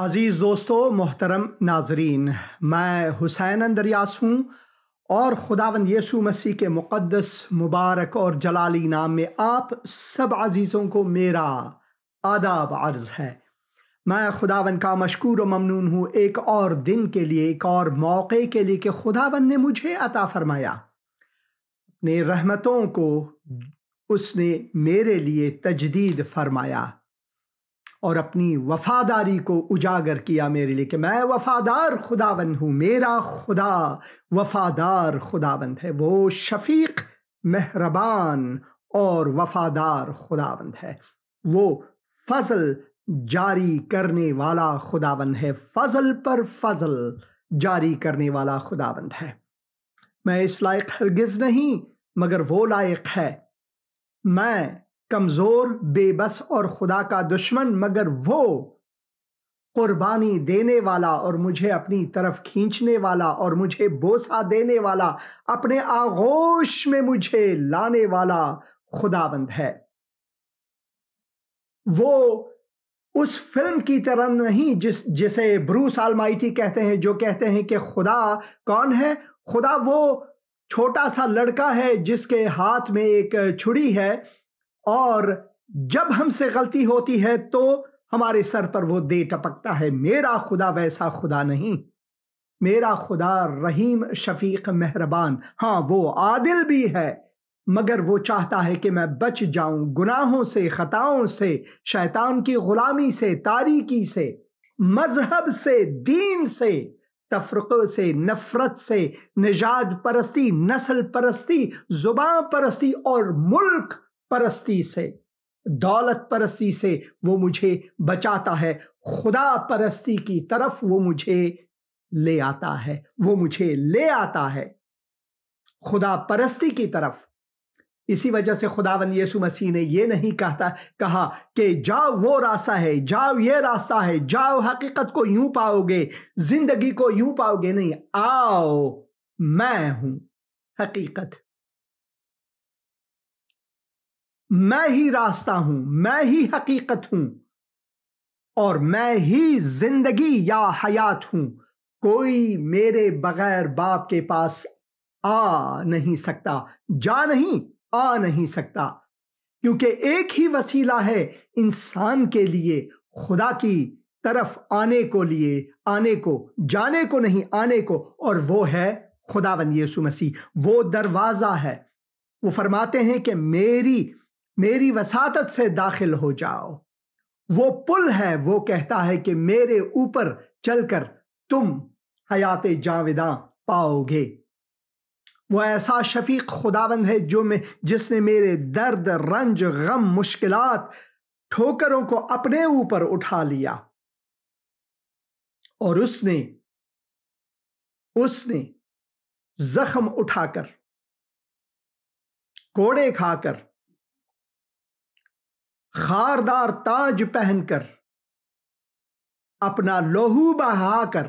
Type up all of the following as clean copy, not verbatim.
अजीज़ दोस्तों, मोहतरम नाजरीन, मैं हुसैन अंदरियास हूँ और खुदावंद यीशु मसीह के मुक़द्दस, मुबारक और जलाली नाम में आप सब अजीज़ों को मेरा आदाब अर्ज़ है। मैं खुदावंद का मशकूर व ममनून हूँ एक और दिन के लिए, एक और मौके के लिए कि खुदावंद ने मुझे अता फरमाया। अपने रहमतों को उसने मेरे लिए तजदीद फरमाया और अपनी वफादारी को उजागर किया मेरे लिए कि मैं वफादार खुदावंद हूँ। मेरा खुदा वफादार खुदावंद है। वो शफीक, मेहरबान और वफादार खुदावंद है। वो फजल जारी करने वाला खुदावंद है। फजल पर फजल जारी करने वाला खुदावंद है। मैं इस लायक हरगिज नहीं, मगर वो लायक है। मैं कमजोर, बेबस और खुदा का दुश्मन, मगर वो कुर्बानी देने वाला और मुझे अपनी तरफ खींचने वाला और मुझे बोसा देने वाला, अपने आगोश में मुझे लाने वाला खुदावंद है। वो उस फिल्म की तरह नहीं जिसे ब्रूस आलमाइटी कहते हैं, जो कहते हैं कि खुदा कौन है। खुदा वो छोटा सा लड़का है जिसके हाथ में एक छुरी है और जब हमसे गलती होती है तो हमारे सर पर वो दे टपकता है। मेरा खुदा वैसा खुदा नहीं। मेरा खुदा रहीम, शफीक, मेहरबान, हाँ वो आदिल भी है, मगर वो चाहता है कि मैं बच जाऊं गुनाहों से, खताओं से, शैतान की गुलामी से, तारीकी से, मजहब से, दीन से, तफरक़े से, नफरत से, निजात परस्ती, नस्ल परस्ती, जुबान परस्ती और मुल्क परस्ती से, दौलत परस्ती से वो मुझे बचाता है। खुदा परस्ती की तरफ वो मुझे ले आता है। वो मुझे ले आता है खुदा परस्ती की तरफ। इसी वजह से खुदावंद यीशु मसीह ने ये नहीं कहा कि जाओ वो रास्ता है, जाओ ये रास्ता है, जाओ हकीकत को यूं पाओगे, जिंदगी को यूं पाओगे। नहीं, आओ, मैं हूं हकीकत, मैं ही रास्ता हूं, मैं ही हकीकत हूं और मैं ही जिंदगी या हयात हूं। कोई मेरे बगैर बाप के पास आ नहीं सकता, जा नहीं, आ नहीं सकता, क्योंकि एक ही वसीला है इंसान के लिए खुदा की तरफ आने को, जाने को नहीं, आने को, और वो है खुदावंद यीशु मसीह। वो दरवाजा है। वो फरमाते हैं कि मेरी वसातत से दाखिल हो जाओ। वो पुल है। वो कहता है कि मेरे ऊपर चलकर तुम हयाते जाविदा पाओगे। वो ऐसा शफीक खुदावंद है जिसने मेरे दर्द, रंज, गम, मुश्किलात, ठोकरों को अपने ऊपर उठा लिया और उसने जख्म उठाकर, कोड़े खाकर, खारदार ताज पहनकर, अपना लोहू बहाकर,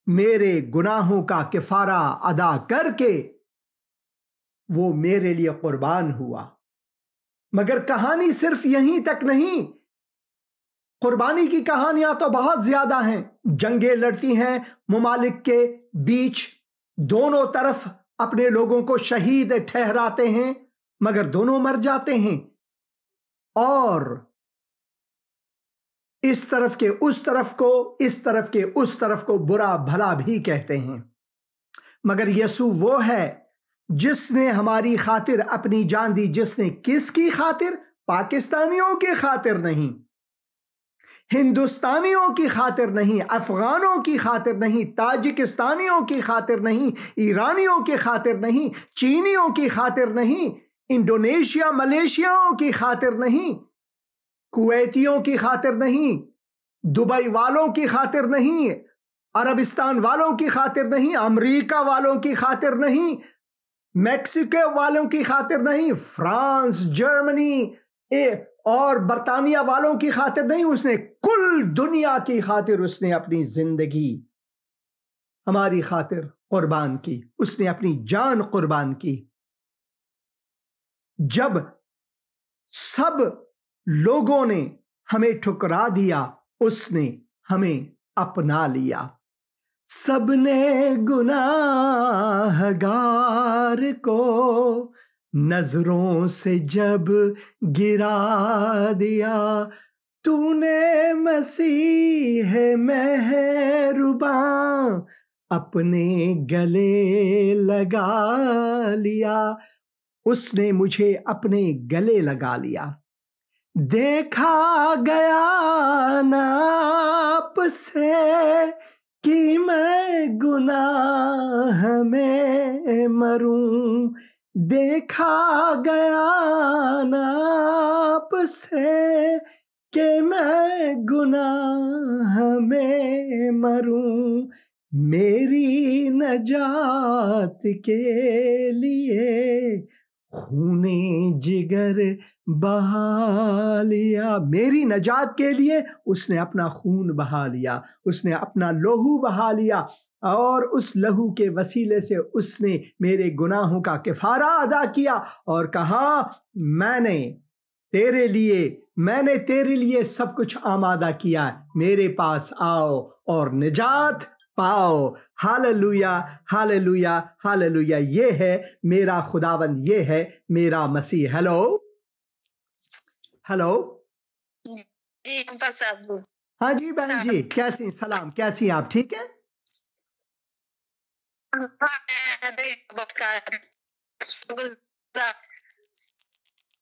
मेरे गुनाहों का किफारा अदा करके वो मेरे लिए कुर्बान हुआ। मगर कहानी सिर्फ यहीं तक नहीं। कुर्बानी की कहानियां तो बहुत ज्यादा हैं। जंगें लड़ती हैं मुमालिक के बीच, दोनों तरफ अपने लोगों को शहीद ठहराते हैं, मगर दोनों मर जाते हैं और इस तरफ के उस तरफ को, इस तरफ के उस तरफ को बुरा भला भी कहते हैं। मगर यीशु वो है जिसने हमारी खातिर अपनी जान दी। जिसने किसकी खातिर? पाकिस्तानियों की खातिर नहीं, हिंदुस्तानियों की खातिर नहीं, अफगानों की खातिर नहीं, ताजिकिस्तानियों की खातिर नहीं, ईरानियों की खातिर नहीं, चीनियों की खातिर नहीं, इंडोनेशिया मलेशियाओं की खातिर नहीं, कुवैतियों की खातिर नहीं, दुबई वालों की खातिर नहीं, अरबिस्तान वालों की खातिर नहीं, अमेरिका वालों की खातिर नहीं, मैक्सिको वालों की खातिर नहीं, फ्रांस, जर्मनी और बर्तानिया वालों की खातिर नहीं। उसने कुल दुनिया की खातिर उसने अपनी जिंदगी हमारी खातिर कुर्बान की। उसने अपनी जान कुर्बान की। जब सब लोगों ने हमें ठुकरा दिया, उसने हमें अपना लिया। सबने गुनाहगार को नजरों से जब गिरा दिया, तूने मसीह मेहरबां अपने गले लगा लिया। उसने मुझे अपने गले लगा लिया। देखा गया नाप से कि मैं गुनाह में मरूं, देखा गया नाप से कि मैं गुनाह में मरूं। मेरी नजात के लिए खूने जिगर बहा लिया। मेरी नजात के लिए उसने अपना खून बहा लिया, उसने अपना लहू बहा लिया, और उस लहू के वसीले से उसने मेरे गुनाहों का किफारा अदा किया और कहा, मैंने तेरे लिए सब कुछ आमादा किया, मेरे पास आओ और निजात पाओ। Hallelujah, hallelujah, hallelujah. ये है मेरा खुदावंद, ये है मेरा मसीह। Hello hello. जी साहब। हाँ जी बहन जी, कैसी सलाम, कैसी आप? ठीक है।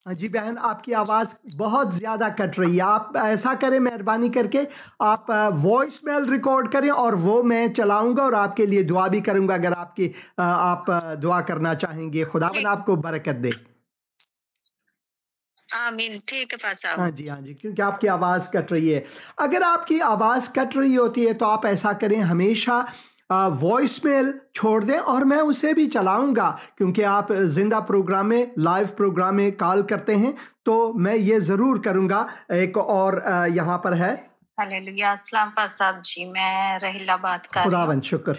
हाँ जी बहन, आपकी आवाज़ बहुत ज़्यादा कट रही है। आप ऐसा करें, मेहरबानी करके आप वॉइस मेल रिकॉर्ड करें और वो मैं चलाऊंगा और आपके लिए दुआ भी करूंगा अगर आप दुआ करना चाहेंगे। खुदावंद आपको बरकत दे। आमीन। ठीक है पासा। हाँ जी, हाँ जी, क्योंकि आपकी आवाज़ कट रही है। अगर आपकी आवाज़ कट रही होती है तो आप ऐसा करें, हमेशा वॉइस मेल छोड़ दें और मैं उसे भी चलाऊंगा, क्योंकि आप जिंदा प्रोग्राम में, लाइव प्रोग्राम में कॉल करते हैं, तो मैं ये ज़रूर करूंगा। एक और यहाँ पर है। हालेलुया। अस्सलाम साहब जी, मैं रहीला बात कर रही हूँ। खुदावंद शुक्र।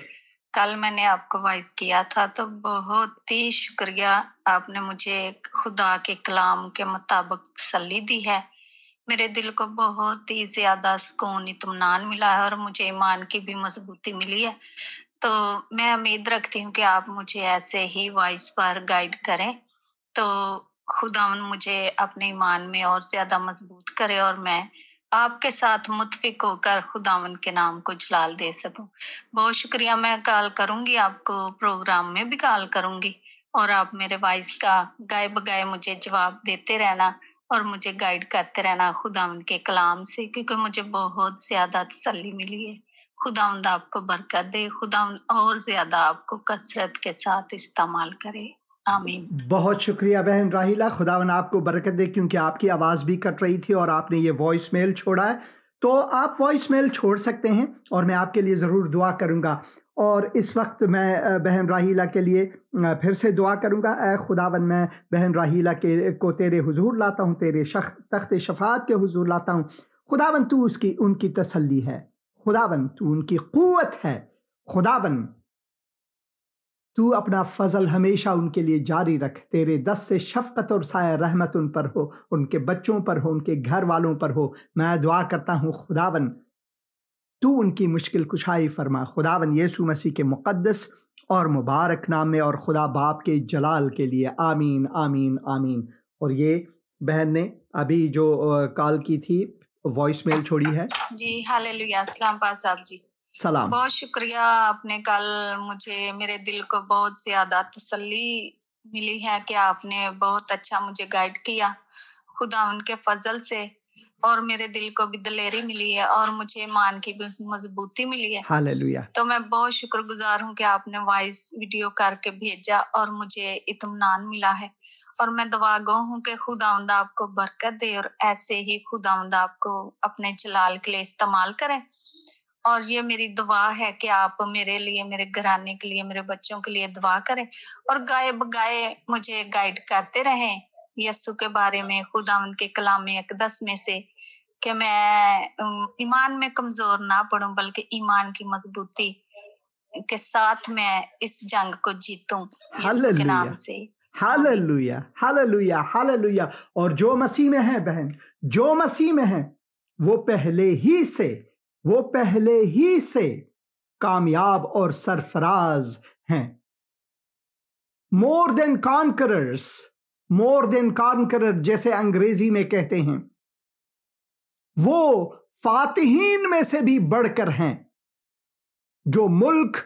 कल मैंने आपको वॉइस किया था तो बहुत ही शुक्रिया, आपने मुझे खुदा के कलाम के मुताबिक तसल्ली दी है। मेरे दिल को बहुत ही ज्यादा सुकून, इत्मीनान मिला है और मुझे ईमान की भी मजबूती मिली है। तो मैं उम्मीद रखती हूँ कि आप मुझे ऐसे ही वॉइस पर गाइड करें, तो खुदावन मुझे अपने ईमान में और ज्यादा मजबूत करे और मैं आपके साथ मुत्फिक होकर खुदावन के नाम को जलाल दे सकूं। बहुत शुक्रिया। मैं कॉल करूंगी आपको, प्रोग्राम में भी कॉल करूंगी और आप मेरे वॉइस का गाए बगाए मुझे जवाब देते रहना और मुझे गाइड करते रहना खुदावन के कलाम से, क्योंकि मुझे बहुत ज्यादा तसल्ली मिली है। खुदावंद आपको बरकत दे, खुदावंद और ज्यादा आपको कसरत के साथ इस्तेमाल करे। आमीन। बहुत शुक्रिया बहन राहिला, खुदावन आपको बरकत दे, क्योंकि आपकी आवाज़ भी कट रही थी और आपने ये वॉइस मेल छोड़ा है। तो आप वॉइस मेल छोड़ सकते हैं और मैं आपके लिए ज़रूर दुआ करूँगा। और इस वक्त मैं बहन राहिला के लिए फिर से दुआ करूँगा। ऐ खुदावन, मैं बहन राहिला को तेरे हुजूर लाता हूँ, तेरे तख्त शफात के हुजूर लाता हूँ। खुदावन तू उनकी तसल्ली है, खुदावन तू उनकी क़ुव्वत है, खुदावन तू अपना फजल हमेशा उनके लिए जारी रख। तेरे दस्ते शफकत और साया रहमत उन पर हो, उनके बच्चों पर हो, उनके घर वालों पर हो। मैं दुआ करता हूँ खुदावन तू उनकी मुश्किल कुशाई फरमा, खुदावन यीशु मसीह के मुक़द्दस और मुबारक नाम में और खुदा बाप के जलाल के लिए। आमीन, आमीन, आमीन। और ये बहन ने अभी जो कॉल की थी, वॉइस मेल छोड़ी है। जी हालेलुया। अस्सलाम साहब जी, सलाम। बहुत शुक्रिया। आपने कल मुझे, मेरे दिल को बहुत ज्यादा तसल्ली मिली है कि आपने बहुत अच्छा मुझे गाइड किया खुदा उनके फजल से, और मेरे दिल को भी दलेरी मिली है और मुझे ईमान की भी मजबूती मिली है। हालेलुया। तो मैं बहुत शुक्रगुजार हूँ कि आपने वॉइस वीडियो करके भेजा और मुझे इत्मीनान मिला है। और मैं दुआ गो हूँ कि खुदावंद आपको बरकत दे और ऐसे ही खुदावंद आपको अपने जलाल के लिए इस्तेमाल करें। और ये मेरी दुआ है कि आप मेरे लिए, मेरे घराने के लिए, मेरे बच्चों के लिए दुआ करें और गाए बगाए मुझे गाइड करते रहें यीशु के बारे में, खुदावंद के कलाम अक़दस में से, कि मैं ईमान में कमजोर ना पड़ूं बल्कि ईमान की मजबूती के साथ मैं इस जंग को जीतूं यीशु के नाम से। Hallelujah, hallelujah, hallelujah. और जो मसीह में है बहन, जो मसीह में है, वो पहले ही से वो पहले ही से कामयाब और सरफराज हैं। More than conquerors, more than conqueror जैसे अंग्रेजी में कहते हैं, वो फातिहीन में से भी बढ़कर हैं। जो मुल्क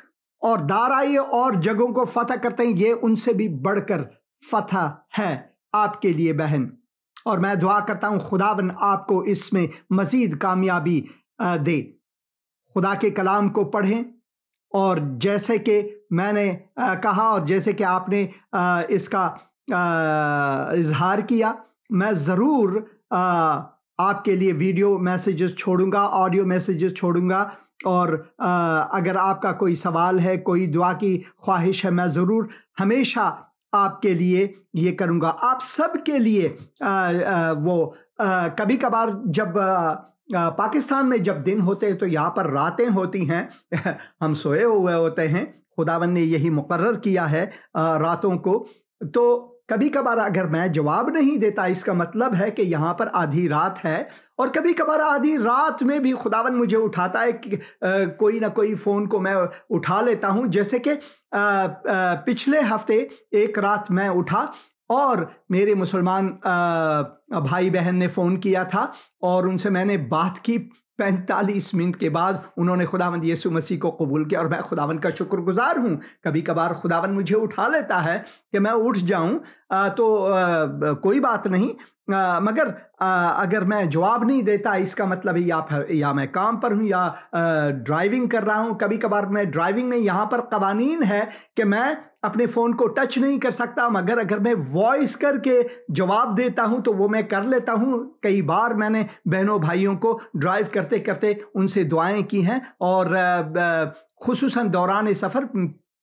और दाराई और जगहों को फतह करते हैं, ये उनसे भी बढ़कर फतह है आपके लिए बहन। और मैं दुआ करता हूं खुदावन आपको इसमें मजीद कामयाबी दे। खुदा के कलाम को पढ़ें, और जैसे कि मैंने कहा और जैसे कि आपने इसका इजहार किया, मैं ज़रूर आपके लिए वीडियो मैसेजेस छोड़ूंगा, ऑडियो मैसेजेस छोड़ूंगा। और अगर आपका कोई सवाल है, कोई दुआ की ख्वाहिश है, मैं ज़रूर हमेशा आपके लिए ये करूंगा। आप सब के लिए कभी कभार जब पाकिस्तान में जब दिन होते हैं तो यहाँ पर रातें होती हैं हम सोए हुए होते हैं, खुदावन ने यही मुकर्रर किया है रातों को। तो कभी कभार अगर मैं जवाब नहीं देता, इसका मतलब है कि यहाँ पर आधी रात है। और कभी कभार आधी रात में भी खुदावन मुझे उठाता है कि कोई ना कोई फ़ोन को मैं उठा लेता हूँ। जैसे कि पिछले हफ्ते एक रात मैं उठा और मेरे मुसलमान भाई बहन ने फ़ोन किया था और उनसे मैंने बात की। 45 मिनट के बाद उन्होंने खुदावंद यीशु मसीह को कबूल किया और मैं खुदावंद का शुक्रगुजार हूँ। कभी कभार खुदावंद मुझे उठा लेता है कि मैं उठ जाऊँ तो कोई बात नहीं, मगर अगर मैं जवाब नहीं देता, इसका मतलब है या मैं काम पर हूँ या ड्राइविंग कर रहा हूँ। कभी कभार मैं ड्राइविंग में, यहाँ पर कवानीन है कि मैं अपने फ़ोन को टच नहीं कर सकता, मगर अगर मैं वॉइस करके जवाब देता हूँ तो वो मैं कर लेता हूँ। कई बार मैंने बहनों भाइयों को ड्राइव करते करते उनसे दुआएं की हैं। और खुसूसन दौरान सफ़र,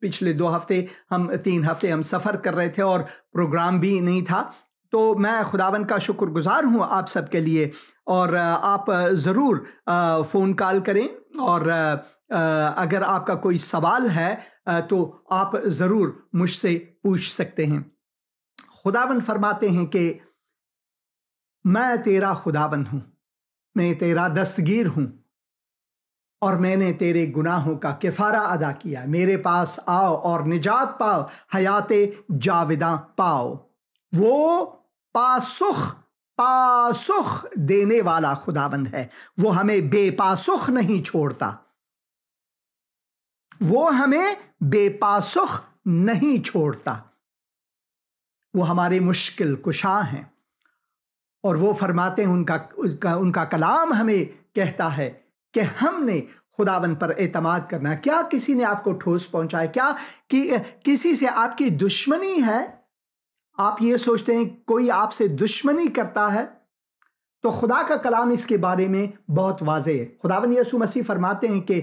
पिछले 3 हफ्ते हम सफ़र कर रहे थे और प्रोग्राम भी नहीं था। तो मैं खुदावन का शुक्रगुजार हूँ आप सब के लिए। और आप ज़रूर फ़ोन कॉल करें, और अगर आपका कोई सवाल है तो आप ज़रूर मुझसे पूछ सकते हैं। खुदावन फरमाते हैं कि मैं तेरा खुदावन हूँ, मैं तेरा दस्तगीर हूँ, और मैंने तेरे गुनाहों का किफ़ारा अदा किया। मेरे पास आओ और निजात पाओ, हयाते जाविदा पाओ। वो पासुख देने वाला खुदाबंद है। वो हमें बेपासुख नहीं छोड़ता, वो हमें बेपासुख नहीं छोड़ता। वो हमारे मुश्किल कुशा हैं, और वो फरमाते हैं, उनका कलाम हमें कहता है कि हमने खुदावन पर एतमाद करना। क्या किसी ने आपको ठोस पहुंचाया? क्या किसी से आपकी दुश्मनी है? आप ये सोचते हैं कोई आपसे दुश्मनी करता है? तो खुदा का कलाम इसके बारे में बहुत वाज़ेह है। खुदावन यीशु मसीह फरमाते हैं कि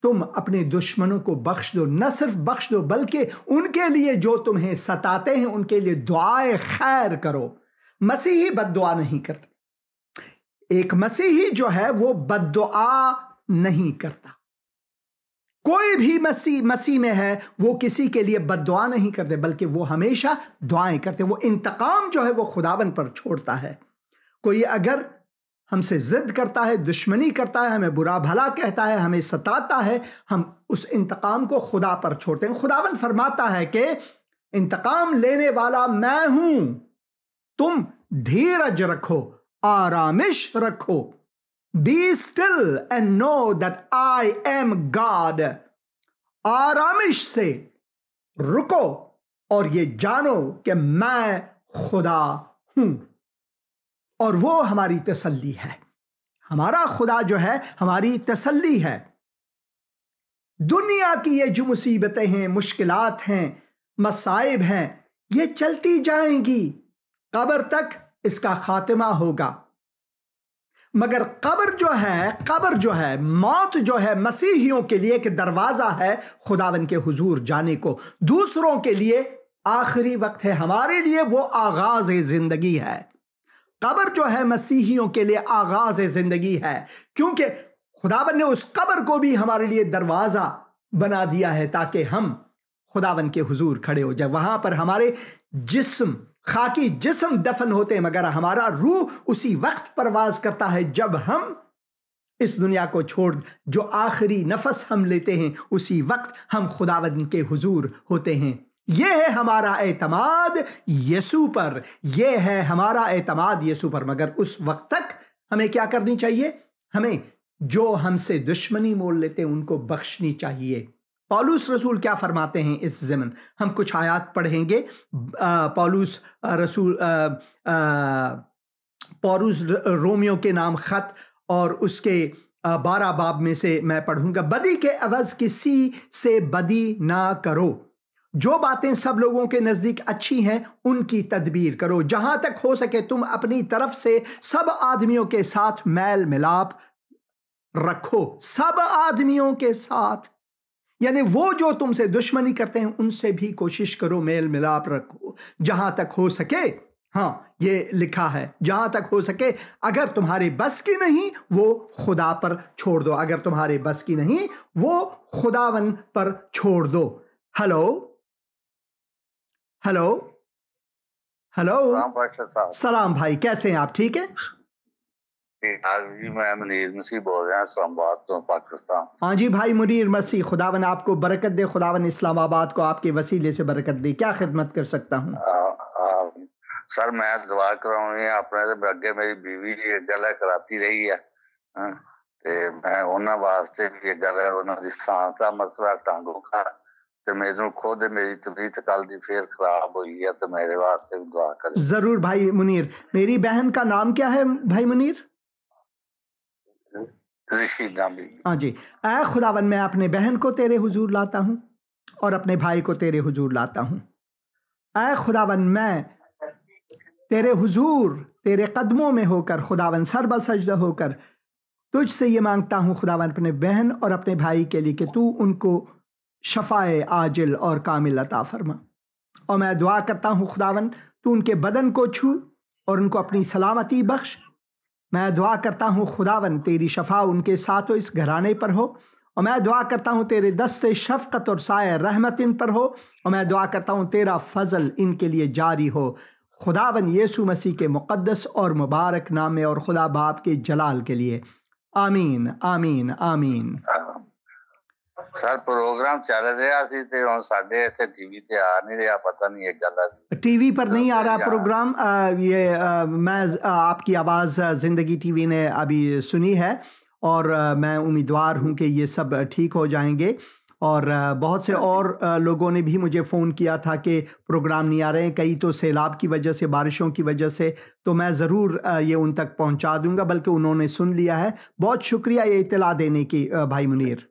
तुम अपने दुश्मनों को बख्श दो, न सिर्फ बख्श दो बल्कि उनके लिए जो तुम्हें सताते हैं उनके लिए दुआए खैर करो। मसीही बद्दुआ नहीं करते। एक मसीही जो है वो बद्दुआ नहीं करता। कोई भी मसीह में है वो किसी के लिए बद्दुआ नहीं करते, बल्कि वो हमेशा दुआएं करते। वो इंतकाम जो है वो खुदावन पर छोड़ता है। कोई अगर हमसे जिद करता है, दुश्मनी करता है, हमें बुरा भला कहता है, हमें सताता है, हम उस इंतकाम को खुदा पर छोड़ते हैं। खुदावन फरमाता है कि इंतकाम लेने वाला मैं हूं, तुम धीरज रखो, आरामिश रखो। Be still and know that I am God. आरामिश से रुको और ये जानो कि मैं खुदा हूं। और वो हमारी तसल्ली है। हमारा खुदा जो है हमारी तसल्ली है। दुनिया की ये जो मुसीबतें हैं, मुश्किलात हैं, मसाइब हैं, ये चलती जाएंगी, कब्र तक इसका खात्मा होगा। मगर कब्र जो है, मौत जो है, मसीहियों के लिए एक दरवाजा है खुदावन के हुजूर जाने को। दूसरों के लिए आखिरी वक्त है, हमारे लिए वो आगाज जिंदगी है। कब्र जो है मसीहियों के लिए आगाज जिंदगी है, क्योंकि खुदावन ने उस कब्र को भी हमारे लिए दरवाजा बना दिया है ताकि हम खुदावन के हुजूर खड़े हो जाए। वहां पर हमारे जिस्म, खाकी जिस्म दफन होते हैं, मगर हमारा रूह उसी वक्त परवाज करता है जब हम इस दुनिया को छोड़, जो आखिरी नफस हम लेते हैं उसी वक्त हम खुदावंद के हुजूर होते हैं। यह है हमारा एतमाद यीशु पर, यह है हमारा एतमाद यीशु पर। मगर उस वक्त तक हमें क्या करनी चाहिए? हमें जो हमसे दुश्मनी मोल लेते हैं उनको बख्शनी चाहिए। पौलुस रसूल क्या फरमाते हैं इस ज़मन? हम कुछ आयत पढ़ेंगे। पौलुस रसूल पौलुस रोमियो के नाम खत और उसके 12 बाब में से मैं पढ़ूंगा। बदी के अवज़ किसी से बदी ना करो, जो बातें सब लोगों के नज़दीक अच्छी हैं उनकी तदबीर करो। जहां तक हो सके तुम अपनी तरफ से सब आदमियों के साथ मेल मिलाप रखो। सब आदमियों के साथ, यानी वो जो तुमसे दुश्मनी करते हैं उनसे भी कोशिश करो मेल मिलाप रखो जहां तक हो सके। हाँ, ये लिखा है जहां तक हो सके। अगर तुम्हारे बस की नहीं वो खुदा पर छोड़ दो। अगर तुम्हारे बस की नहीं वो खुदावन पर छोड़ दो। हेलो हेलो हेलो, सलाम भाई, कैसे हैं आप? ठीक है जी, मैं मुनीर मसीह बोल रहा हूँ इस्लामाबाद तो, पाकिस्तान। हाँ जी भाई मुनीर मसीह, खुदावन आपको बरकत दे, खुदावन इस्लामाबाद को आपके वसीले से बरकत दे। क्या खिदमत कर सकता हूँ? सर मैं दुआ कराऊंगी अपने ते अगे मेरी बीवी गल कराती रही है, ते मैं उन्हां वास्ते भी एक गल उन्हां दी सांस दा मसला टांगों का, ते मेरे खुद मेरी तबीयत कल दी फिर खराब हुई है, तो मेरे वास्ते भी दुआ करें। जरूर भाई मुनीर। मेरी बहन का नाम क्या है भाई मुनीर? हाँ जी। ऐ खुदावन, मैं अपने बहन को तेरे हुजूर लाता हूँ और अपने भाई को तेरे हुजूर लाता हूँ। ऐ खुदावन, मैं तेरे हुजूर, तेरे कदमों में होकर खुदावन सरबसजदा होकर तुझसे ये मांगता हूँ खुदावन अपने बहन और अपने भाई के लिए कि तू उनको शफाए आजिल और कामिल अता फरमा। और मैं दुआ करता हूँ खुदावन तू उनके बदन को छू और उनको अपनी सलामती बख्श। मैं दुआ करता हूँ खुदावन तेरी शफा उनके साथ हो, इस घराने पर हो। और मैं दुआ करता हूँ तेरे दस्ते शफकत और साए रहमत इन पर हो। और मैं दुआ करता हूँ तेरा फजल इनके लिए जारी हो। खुदावन यीशु मसीह के मुक़द्दस और मुबारक नाम में और खुदा बाप के जलाल के लिए, आमीन आमीन आमीन। सर प्रोग्राम चल रहा सी ते हुण साडे इत्थे टीवी ते आ नहीं रहा, पता नहीं एक गल टीवी पर नहीं आ रहा प्रोग्राम। मैं आपकी आवाज़ ज़िंदगी टीवी ने अभी सुनी है और मैं उम्मीदवार हूं कि ये सब ठीक हो जाएंगे। और बहुत से और लोगों ने भी मुझे फ़ोन किया था कि प्रोग्राम नहीं आ रहे हैं, कई तो सैलाब की वजह से, बारिशों की वजह से। तो मैं ज़रूर ये उन तक पहुंचा दूंगा, बल्कि उन्होंने सुन लिया है। बहुत शुक्रिया ये इत्तला देने की भाई मुनीर।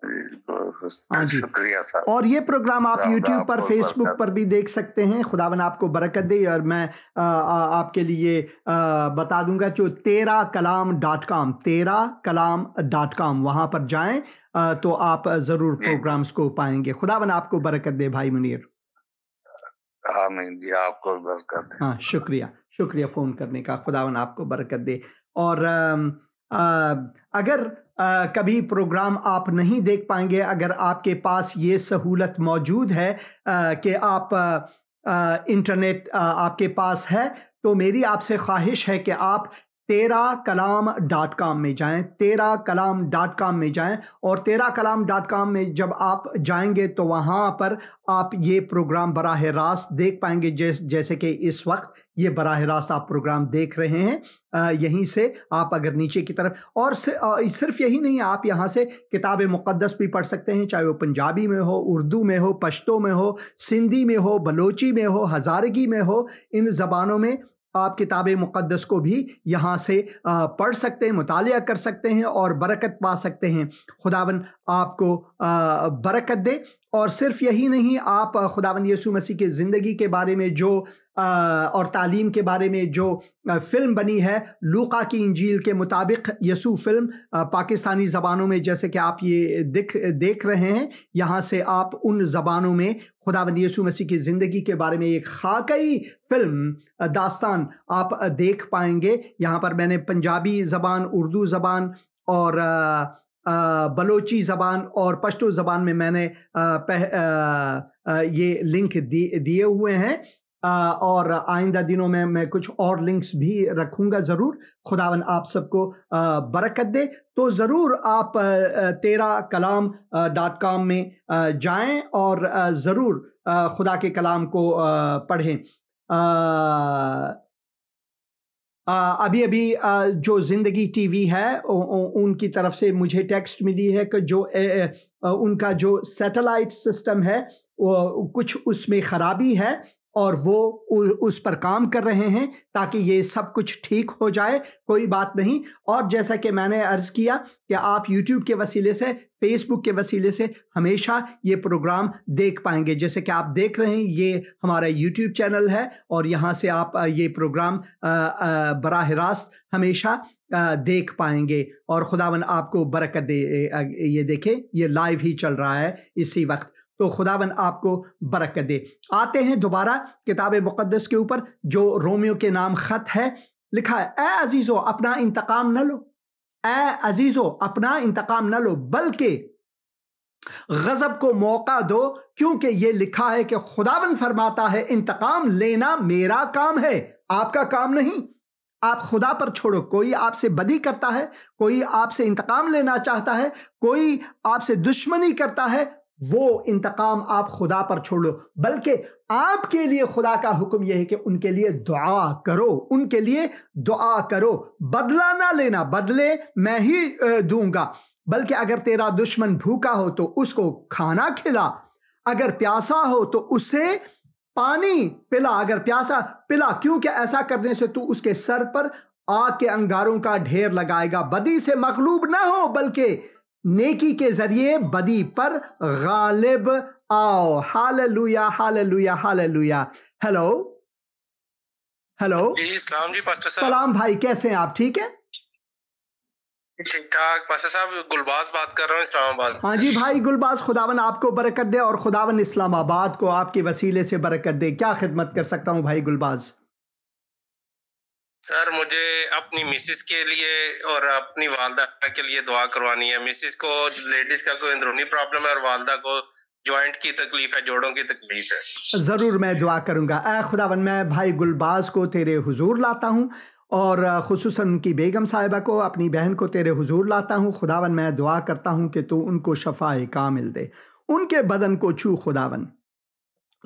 हाँ जी, शुक्रिया सर। और ये प्रोग्राम आप YouTube पर, Facebook पर भी देख सकते हैं। खुदावन आपको बरकत दे। और मैं आपके लिए बता दूंगा जो तेराकलाम.com, तेराकलाम.com, वहाँ पर जाएं तो आप ज़रूर प्रोग्राम्स को पाएंगे। खुदावन आपको बरकत दे भाई मुनीर। आमीन जी, आपको बरकत दे। हाँ, शुक्रिया शुक्रिया फ़ोन करने का। खुदावन आपको बरकत दे। और अगर कभी प्रोग्राम आप नहीं देख पाएंगे, अगर आपके पास ये सहूलत मौजूद है कि आप इंटरनेट आपके पास है, तो मेरी आपसे ख्वाहिश है कि आप तेराकलाम.com में जाएं, तेराकलाम.com में जाएं। और तेराकलाम.com में जब आप जाएंगे तो वहाँ पर आप ये प्रोग्राम बराह रास्त देख पाएंगे, जैसे कि इस वक्त ये बराह रास्त आप प्रोग्राम देख रहे हैं। यहीं से आप अगर नीचे की तरफ, और सिर्फ यही नहीं, आप यहाँ से किताब मुक़द्दस भी पढ़ सकते हैं, चाहे वो पंजाबी में हो, उर्दू में हो, पश्तो में हो, सिंधी में हो, बलोची में हो, हज़ारगी में हो। इन ज़बानों में आप किताब मुक़द्दस को भी यहाँ से पढ़ सकते हैं, मुतालिया कर सकते हैं और बरकत पा सकते हैं। खुदावन आपको बरकत दे। और सिर्फ यही नहीं, आप खुदावन यीशु मसीह की ज़िंदगी के बारे में जो और तालीम के बारे में जो फ़िल्म बनी है, लूका की इंजील के मुताबिक यीशु फ़िल्म, पाकिस्तानी ज़बानों में, जैसे कि आप ये देख रहे हैं, यहाँ से आप उन ज़बानों में खुदावंद यीशु मसीह की ज़िंदगी के बारे में एक खाकई फ़िल्म दास्तान आप देख पाएंगे। यहाँ पर मैंने पंजाबी ज़बान, उर्दू ज़बान और बलोची ज़बान और पश्तो ज़बान में मैंने ये लिंक दिए हुए हैं। और आइंदा दिनों में मैं कुछ और लिंक्स भी रखूंगा ज़रूर। खुदावन आप सबको बरकत दे। तो ज़रूर आप terakalam.com में जाएं और ज़रूर खुदा के कलाम को पढ़ें। अभी जो ज़िंदगी टीवी है उनकी तरफ से मुझे टेक्स्ट मिली है कि जो उनका जो सैटेलाइट सिस्टम है वो कुछ उसमें ख़राबी है और वो उस पर काम कर रहे हैं ताकि ये सब कुछ ठीक हो जाए। कोई बात नहीं। और जैसा कि मैंने अर्ज़ किया कि आप YouTube के वसीले से, Facebook के वसीले से हमेशा ये प्रोग्राम देख पाएंगे। जैसे कि आप देख रहे हैं, ये हमारा YouTube चैनल है और यहाँ से आप ये प्रोग्राम बराह रास्त हमेशा देख पाएंगे। और खुदावन आपको बरकत दे। ये देखें, ये लाइव ही चल रहा है इसी वक्त। तो खुदावन आपको बरकत दे। आते हैं दोबारा किताब मुक़द्दस के ऊपर, जो रोमियो के नाम ख़त है। लिखा है, ए अजीज़ो अपना इंतकाम न लो, ए अजीज़ो अपना इंतकाम न लो, बल्कि गज़ब को मौका दो, क्योंकि ये लिखा है कि खुदावन फरमाता है, इंतकाम लेना मेरा काम है, आपका काम नहीं। आप खुदा पर छोड़ो। कोई आपसे बदी करता है, कोई आपसे इंतकाम लेना चाहता है, कोई आपसे दुश्मनी करता है, वो इंतकाम आप खुदा पर छोड़ो। बल्कि आपके लिए खुदा का हुक्म यह है कि उनके लिए दुआ करो, उनके लिए दुआ करो। बदला ना लेना, बदले मैं ही दूंगा। बल्कि अगर तेरा दुश्मन भूखा हो तो उसको खाना खिला, अगर प्यासा हो तो उसे पानी पिला, अगर प्यासा पिला, क्योंकि ऐसा करने से तू उसके सर पर आग के अंगारों का ढेर लगाएगा। बदी से मगलूब ना हो, बल्कि नेकी के जरिए बदी पर गालिब आओ। Hallelujah, hallelujah, hallelujah. Hello hello जी, सलाम जी पास्टर साहब। सलाम भाई, कैसे हैं आप? ठीक है, ठीक ठाक। पास्टर साहब गुलबाज बात कर रहा हूँ इस्लामाबाद से। हाँ जी भाई गुलबाज, खुदावन आपको बरकत दे और खुदावन इस्लामाबाद को आपके वसीले से बरकत दे। क्या खिदमत कर सकता हूँ भाई गुलबाज? सर, मुझे अपनी मिसिस के लिए और अपनी वालदा के लिए दुआ करवानी है। मिसिस को लेडीज का कोई अंदरूनी प्रॉब्लम है और वालदा को जॉइंट की तकलीफ है, जोड़ों की तकलीफ है। ज़रूर मैं दुआ करूँगा। ऐ खुदावन, मैं भाई गुलबाज को तेरे हुजूर लाता हूँ और खुसूसन उनकी बेगम साहिबा को, अपनी बहन को तेरे हुजूर लाता हूँ। खुदावन मैं दुआ करता हूँ कि तू उनको शफाए कामिल दे, उनके बदन को छू। खुदावन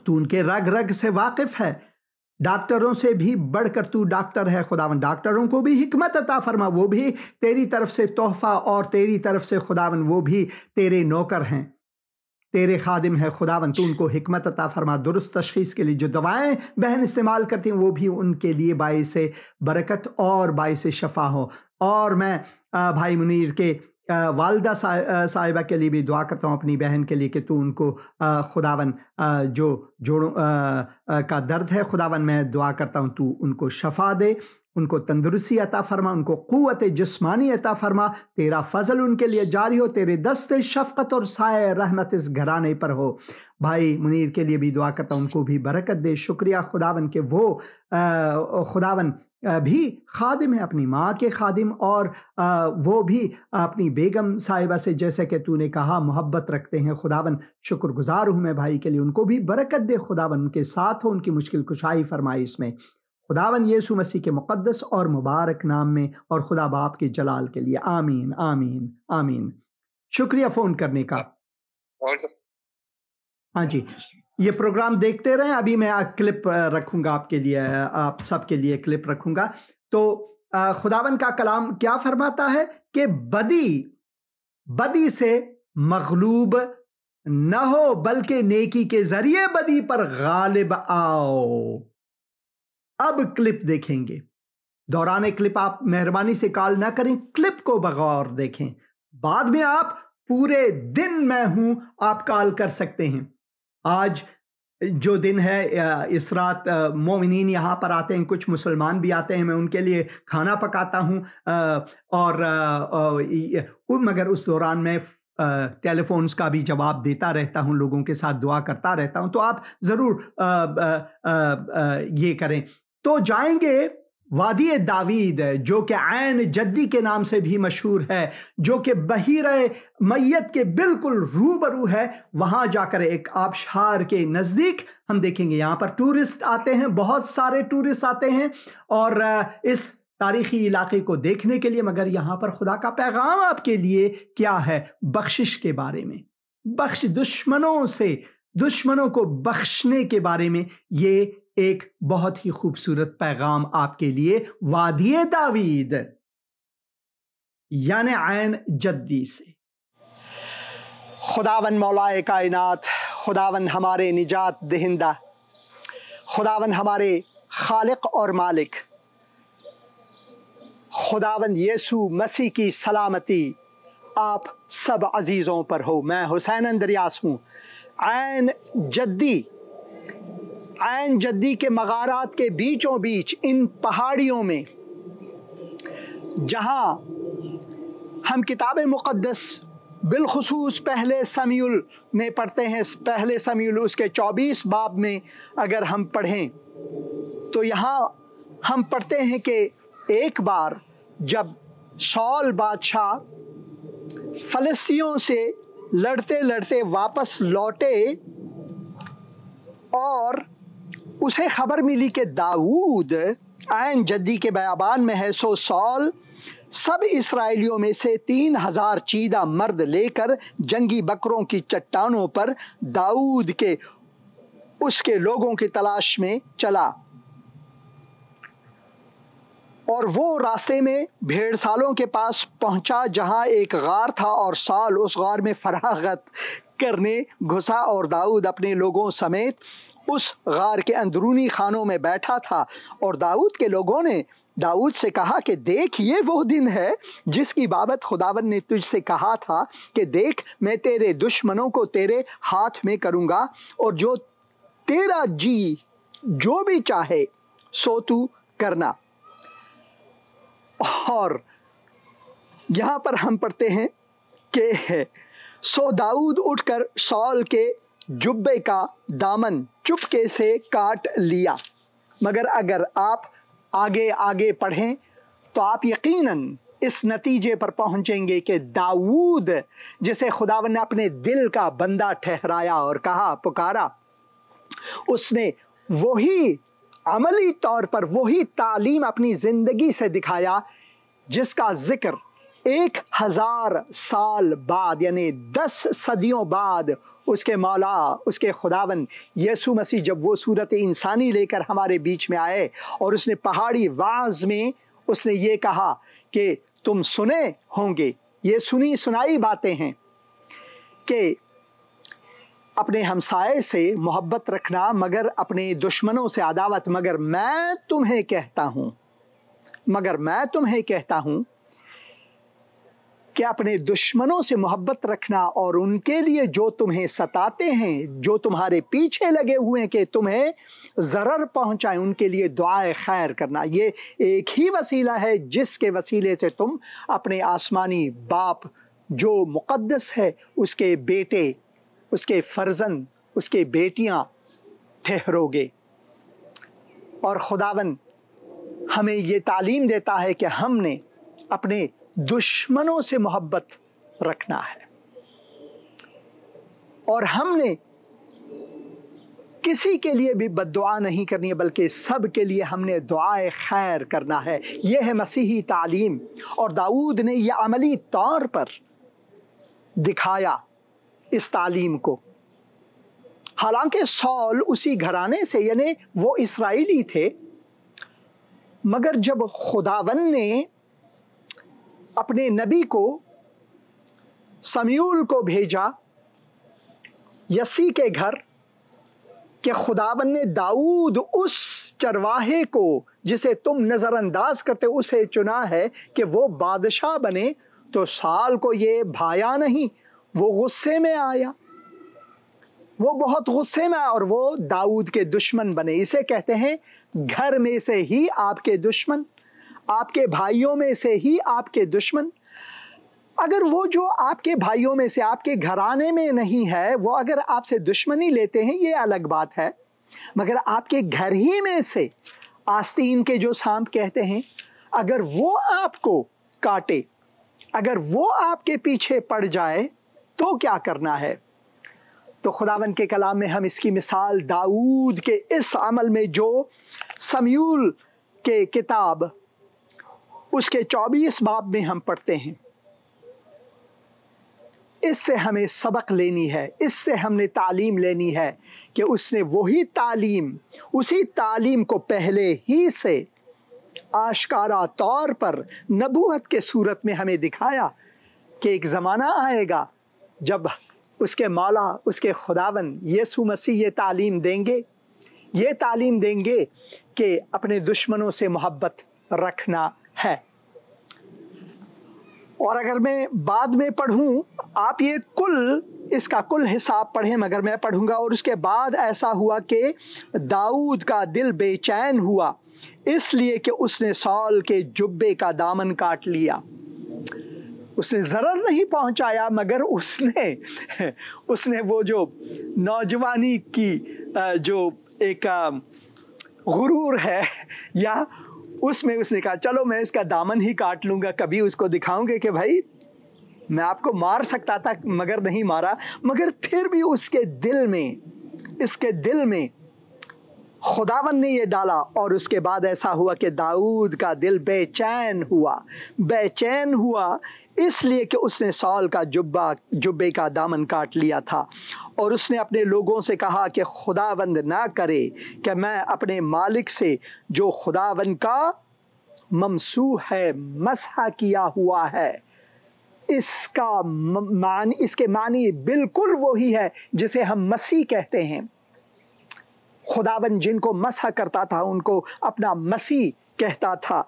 तू उनके रग रग से वाकिफ़ है, डॉक्टरों से भी बढ़कर तू डॉक्टर है। खुदावन डॉक्टरों को भी हिकमत अता फरमा, वो भी तेरी तरफ से तोहफा और तेरी तरफ से खुदावन वो भी तेरे नौकर हैं, तेरे खादिम है। खुदावन तू उनको हिकमत अता फरमा, दुरुस्त तशखीस के लिए जो दवाएं बहन इस्तेमाल करती हैं वो भी उनके लिए बाइस बरकत और बाइस शफा हो। और मैं भाई मुनीर के वालदा साहिबा के लिए भी दुआ करता हूँ, अपनी बहन के लिए, कि तू उनको खुदावन जो जोड़ों का दर्द है, खुदावन मैं दुआ करता हूँ तू उनको शफा दे, उनको तंदुरुस्ती अता फरमा, उनको क़ुव्वत जिस्मानी अता फरमा। तेरा फजल उनके लिए जारी हो, तेरे दस्ते शफ़क़त और साए रहमत इस घराने पर हो। भाई मुनीर के लिए भी दुआ करता हूँ, उनको भी बरकत दे। शुक्रिया खुदावन के वो खुदावन भी खादिम है, अपनी माँ के खादिम, और वो भी अपनी बेगम साहिबा से जैसे कि तूने कहा मोहब्बत रखते हैं। खुदावन शुक्रगुजार हूँ मैं भाई के लिए, उनको भी बरकत दे। खुदावन उनके साथ हो, उनकी मुश्किल कुशाई फरमाई इसमें, खुदावन यीशु मसीह के मुक़द्दस और मुबारक नाम में, और खुदा बाप के जलाल के लिए। आमीन, आमीन, आमीन। शुक्रिया फ़ोन करने का। हाँ जी, ये प्रोग्राम देखते रहें। अभी मैं क्लिप रखूँगा आपके लिए, आप सबके लिए क्लिप रखूँगा। तो खुदावन का कलाम क्या फरमाता है कि बदी से मगलूब न हो, बल्कि नेकी के जरिए बदी पर गालिब आओ। अब क्लिप देखेंगे। दौरान क्लिप आप मेहरबानी से कॉल ना करें, क्लिप को बगौर देखें। बाद में आप पूरे दिन मैं हूं आप कॉल कर सकते हैं। आज जो दिन है, इस रात मोमिनीन यहाँ पर आते हैं, कुछ मुसलमान भी आते हैं, मैं उनके लिए खाना पकाता हूँ, मगर उस दौरान मैं टेलीफोन्स का भी जवाब देता रहता हूँ, लोगों के साथ दुआ करता रहता हूँ। तो आप ज़रूर ये करें। तो जाएंगे वादी दावीद जो कि ऐन जद्दी के नाम से भी मशहूर है, जो कि बहीरे मैयत के बिल्कुल रूबरू है, वहां जाकर एक आबशार के नज़दीक हम देखेंगे यहाँ पर टूरिस्ट आते हैं, बहुत सारे टूरिस्ट आते हैं और इस तारीखी इलाके को देखने के लिए। मगर यहाँ पर खुदा का पैगाम आपके लिए क्या है? बख्शिश के बारे में, बख्श दुश्मनों से, दुश्मनों को बख्शने के बारे में ये एक बहुत ही खूबसूरत पैगाम आपके लिए वादी दावीद यानी ऐन जद्दी से। खुदावन मौलाए कायनात, खुदावन हमारे निजात दहिंदा, खुदावन हमारे खालिक और मालिक, खुदावन यीशु मसीह की सलामती आप सब अजीज़ों पर हो। मैं हुसैन अंदरियास हूँ। ऐन जद्दी के मगारात के बीचों बीच इन पहाड़ियों में, जहाँ हम किताब मुक़द्दस बिलखुसूस पहले समूएल में पढ़ते हैं, पहले समूएल उसके 24 बाब में अगर हम पढ़ें तो यहाँ हम पढ़ते हैं कि एक बार जब शाऊल बादशाह फ़लस्तीनियों से लड़ते लड़ते वापस लौटे और उसे खबर मिली कि दाऊद ऐन जद्दी के बयाबान में है, सो शाऊल सब इस्राएलियों में से 3000 चीदा मर्द लेकर जंगी बकरों की चट्टानों पर दाऊद के उसके लोगों की तलाश में चला। और वो रास्ते में भेड़सालों के पास पहुंचा जहां एक गार था, और शाऊल उस गार में फरागत करने घुसा और दाऊद अपने लोगों समेत उस गार के अंदरूनी खानों में बैठा था। और दाऊद के लोगों ने दाऊद से कहा कि देख, ये वो दिन है जिसकी बाबत खुदावन ने तुझसे कहा था कि देख, मैं तेरे दुश्मनों को तेरे हाथ में करूँगा, और जो तेरा जी जो भी चाहे सो तू करना। और यहाँ पर हम पढ़ते हैं कि सो दाऊद उठकर शाऊल के जुब्बे का दामन चुपके से काट लिया। मगर अगर आप आगे आगे पढ़ें तो आप यकीनन इस नतीजे पर पहुंचेंगे कि दाऊद, जिसे खुदावन ने अपने दिल का बंदा ठहराया और कहा, पुकारा, उसने वही अमली तौर पर वही तालीम अपनी ज़िंदगी से दिखाया जिसका जिक्र 1000 साल बाद यानी 10 सदियों बाद उसके मौला, उसके खुदावन यीशु मसीह जब वो सूरत इंसानी लेकर हमारे बीच में आए और उसने पहाड़ी वाज में उसने ये कहा कि तुम सुने होंगे, ये सुनी सुनाई बातें हैं कि अपने हमसाये से मोहब्बत रखना मगर अपने दुश्मनों से अदावत। मगर मैं तुम्हें कहता हूँ कि अपने दुश्मनों से मोहब्बत रखना और उनके लिए जो तुम्हें सताते हैं, जो तुम्हारे पीछे लगे हुए हैं कि तुम्हें ज़रर पहुंचाएं, उनके लिए दुआए खैर करना। ये एक ही वसीला है जिसके वसीले से तुम अपने आसमानी बाप जो मुक़द्दस है उसके बेटे, उसके फर्जंद, उसके बेटियां ठहरोगे। और खुदावन हमें ये तालीम देता है कि हमने अपने दुश्मनों से मोहब्बत रखना है और हमने किसी के लिए भी बद्दुआ नहीं करनी है, बल्कि सब के लिए हमने दुआए खैर करना है। यह है मसीही तालीम, और दाऊद ने यह अमली तौर पर दिखाया इस तालीम को। हालांकि शाऊल उसी घराने से यानी वो इस्राएली थे, मगर जब खुदावन ने अपने नबी को समूएल को भेजा यसी के घर कि खुदावन ने दाऊद उस चरवाहे को जिसे तुम नज़रअंदाज करते उसे चुना है कि वो बादशाह बने, तो शाऊल को ये भाया नहीं, वो गुस्से में आया, वो बहुत गुस्से में आया और वो दाऊद के दुश्मन बने। इसे कहते हैं घर में से ही आपके दुश्मन, आपके भाइयों में से ही आपके दुश्मन। अगर वो जो आपके भाइयों में से आपके घराने में नहीं है, वो अगर आपसे दुश्मनी लेते हैं ये अलग बात है, मगर आपके घर ही में से आस्तीन के जो सांप कहते हैं, अगर वो आपको काटे, अगर वो आपके पीछे पड़ जाए तो क्या करना है? तो खुदावन के कलाम में हम इसकी मिसाल दाऊद के इस अमल में जो समूएल के किताब उसके 24 बाब में हम पढ़ते हैं, इससे हमें सबक लेनी है, इससे हमने तालीम लेनी है कि उसने वही तालीम, उसी तालीम को पहले ही से आश्कारा तौर पर नबूवत के सूरत में हमें दिखाया कि एक ज़माना आएगा जब उसके मौला, उसके खुदावन यीशु मसीह ये तालीम देंगे कि अपने दुश्मनों से मोहब्बत रखना है। और अगर मैं बाद में पढ़ूं, आप ये इसका कुल हिसाब पढ़ें, मगर मैं पढ़ूंगा। और उसके बाद ऐसा हुआ कि दाऊद का दिल बेचैन हुआ, इसलिए कि उसने सौल के जुब्बे का दामन काट लिया। उसने ज़रर नहीं पहुंचाया, मगर उसने वो जो नौजवानी की जो एक गुरूर है, या उसमें उसने कहा चलो मैं इसका दामन ही काट लूँगा, कभी उसको दिखाऊंगे कि भाई मैं आपको मार सकता था मगर नहीं मारा। मगर फिर भी इसके दिल में खुदावन ने ये डाला। और उसके बाद ऐसा हुआ कि दाऊद का दिल बेचैन हुआ इसलिए कि उसने सौल का जुब्बे का दामन काट लिया था। और उसने अपने लोगों से कहा कि खुदावंद ना करे कि मैं अपने मालिक से जो खुदावंद का ममसूह है, मसहा किया हुआ है, इसके मानी बिल्कुल वही है जिसे हम मसीह कहते हैं। खुदावन जिनको मसहा करता था उनको अपना मसीह कहता था।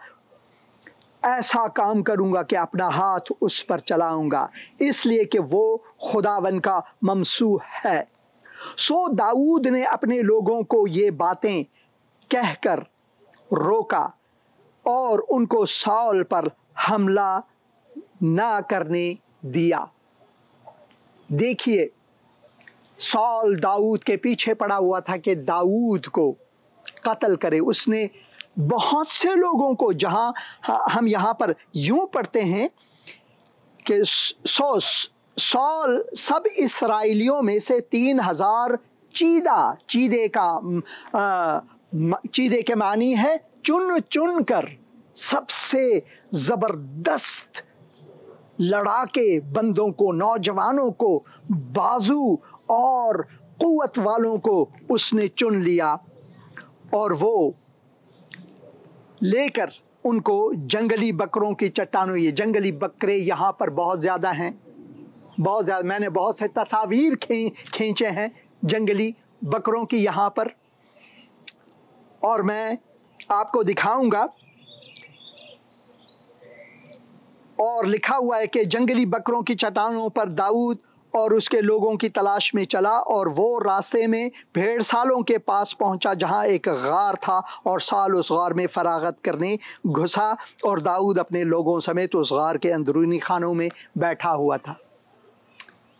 ऐसा काम करूंगा कि अपना हाथ उस पर चलाऊंगा, इसलिए कि वो खुदावन का ममसूह है। सो दाऊद ने अपने लोगों को ये बातें कहकर रोका और उनको सौल पर हमला ना करने दिया। देखिए, सौल दाऊद के पीछे पड़ा हुआ था कि दाऊद को कत्ल करे। उसने बहुत से लोगों को, जहां हम यहां पर यूं पढ़ते हैं कि सौल सब इस्राएलियों में से 3000 चीदे के मानी है चुन कर सबसे जबरदस्त लड़ाके बंदों को, नौजवानों को, बाजू और कुव्वत वालों को उसने चुन लिया और वो लेकर उनको जंगली बकरों की चट्टानों, ये जंगली बकरे यहाँ पर बहुत ज़्यादा हैं, बहुत ज़्यादा। मैंने बहुत से तस्वीर खींचे हैं जंगली बकरों की यहाँ पर, और मैं आपको दिखाऊंगा। और लिखा हुआ है कि जंगली बकरों की चट्टानों पर दाऊद और उसके लोगों की तलाश में चला, और वो रास्ते में भेड़सालों के पास पहुंचा जहां एक गार था, और साल उस गार में फरागत करने घुसा, और दाऊद अपने लोगों समेत उस गार के अंदरूनी खानों में बैठा हुआ था।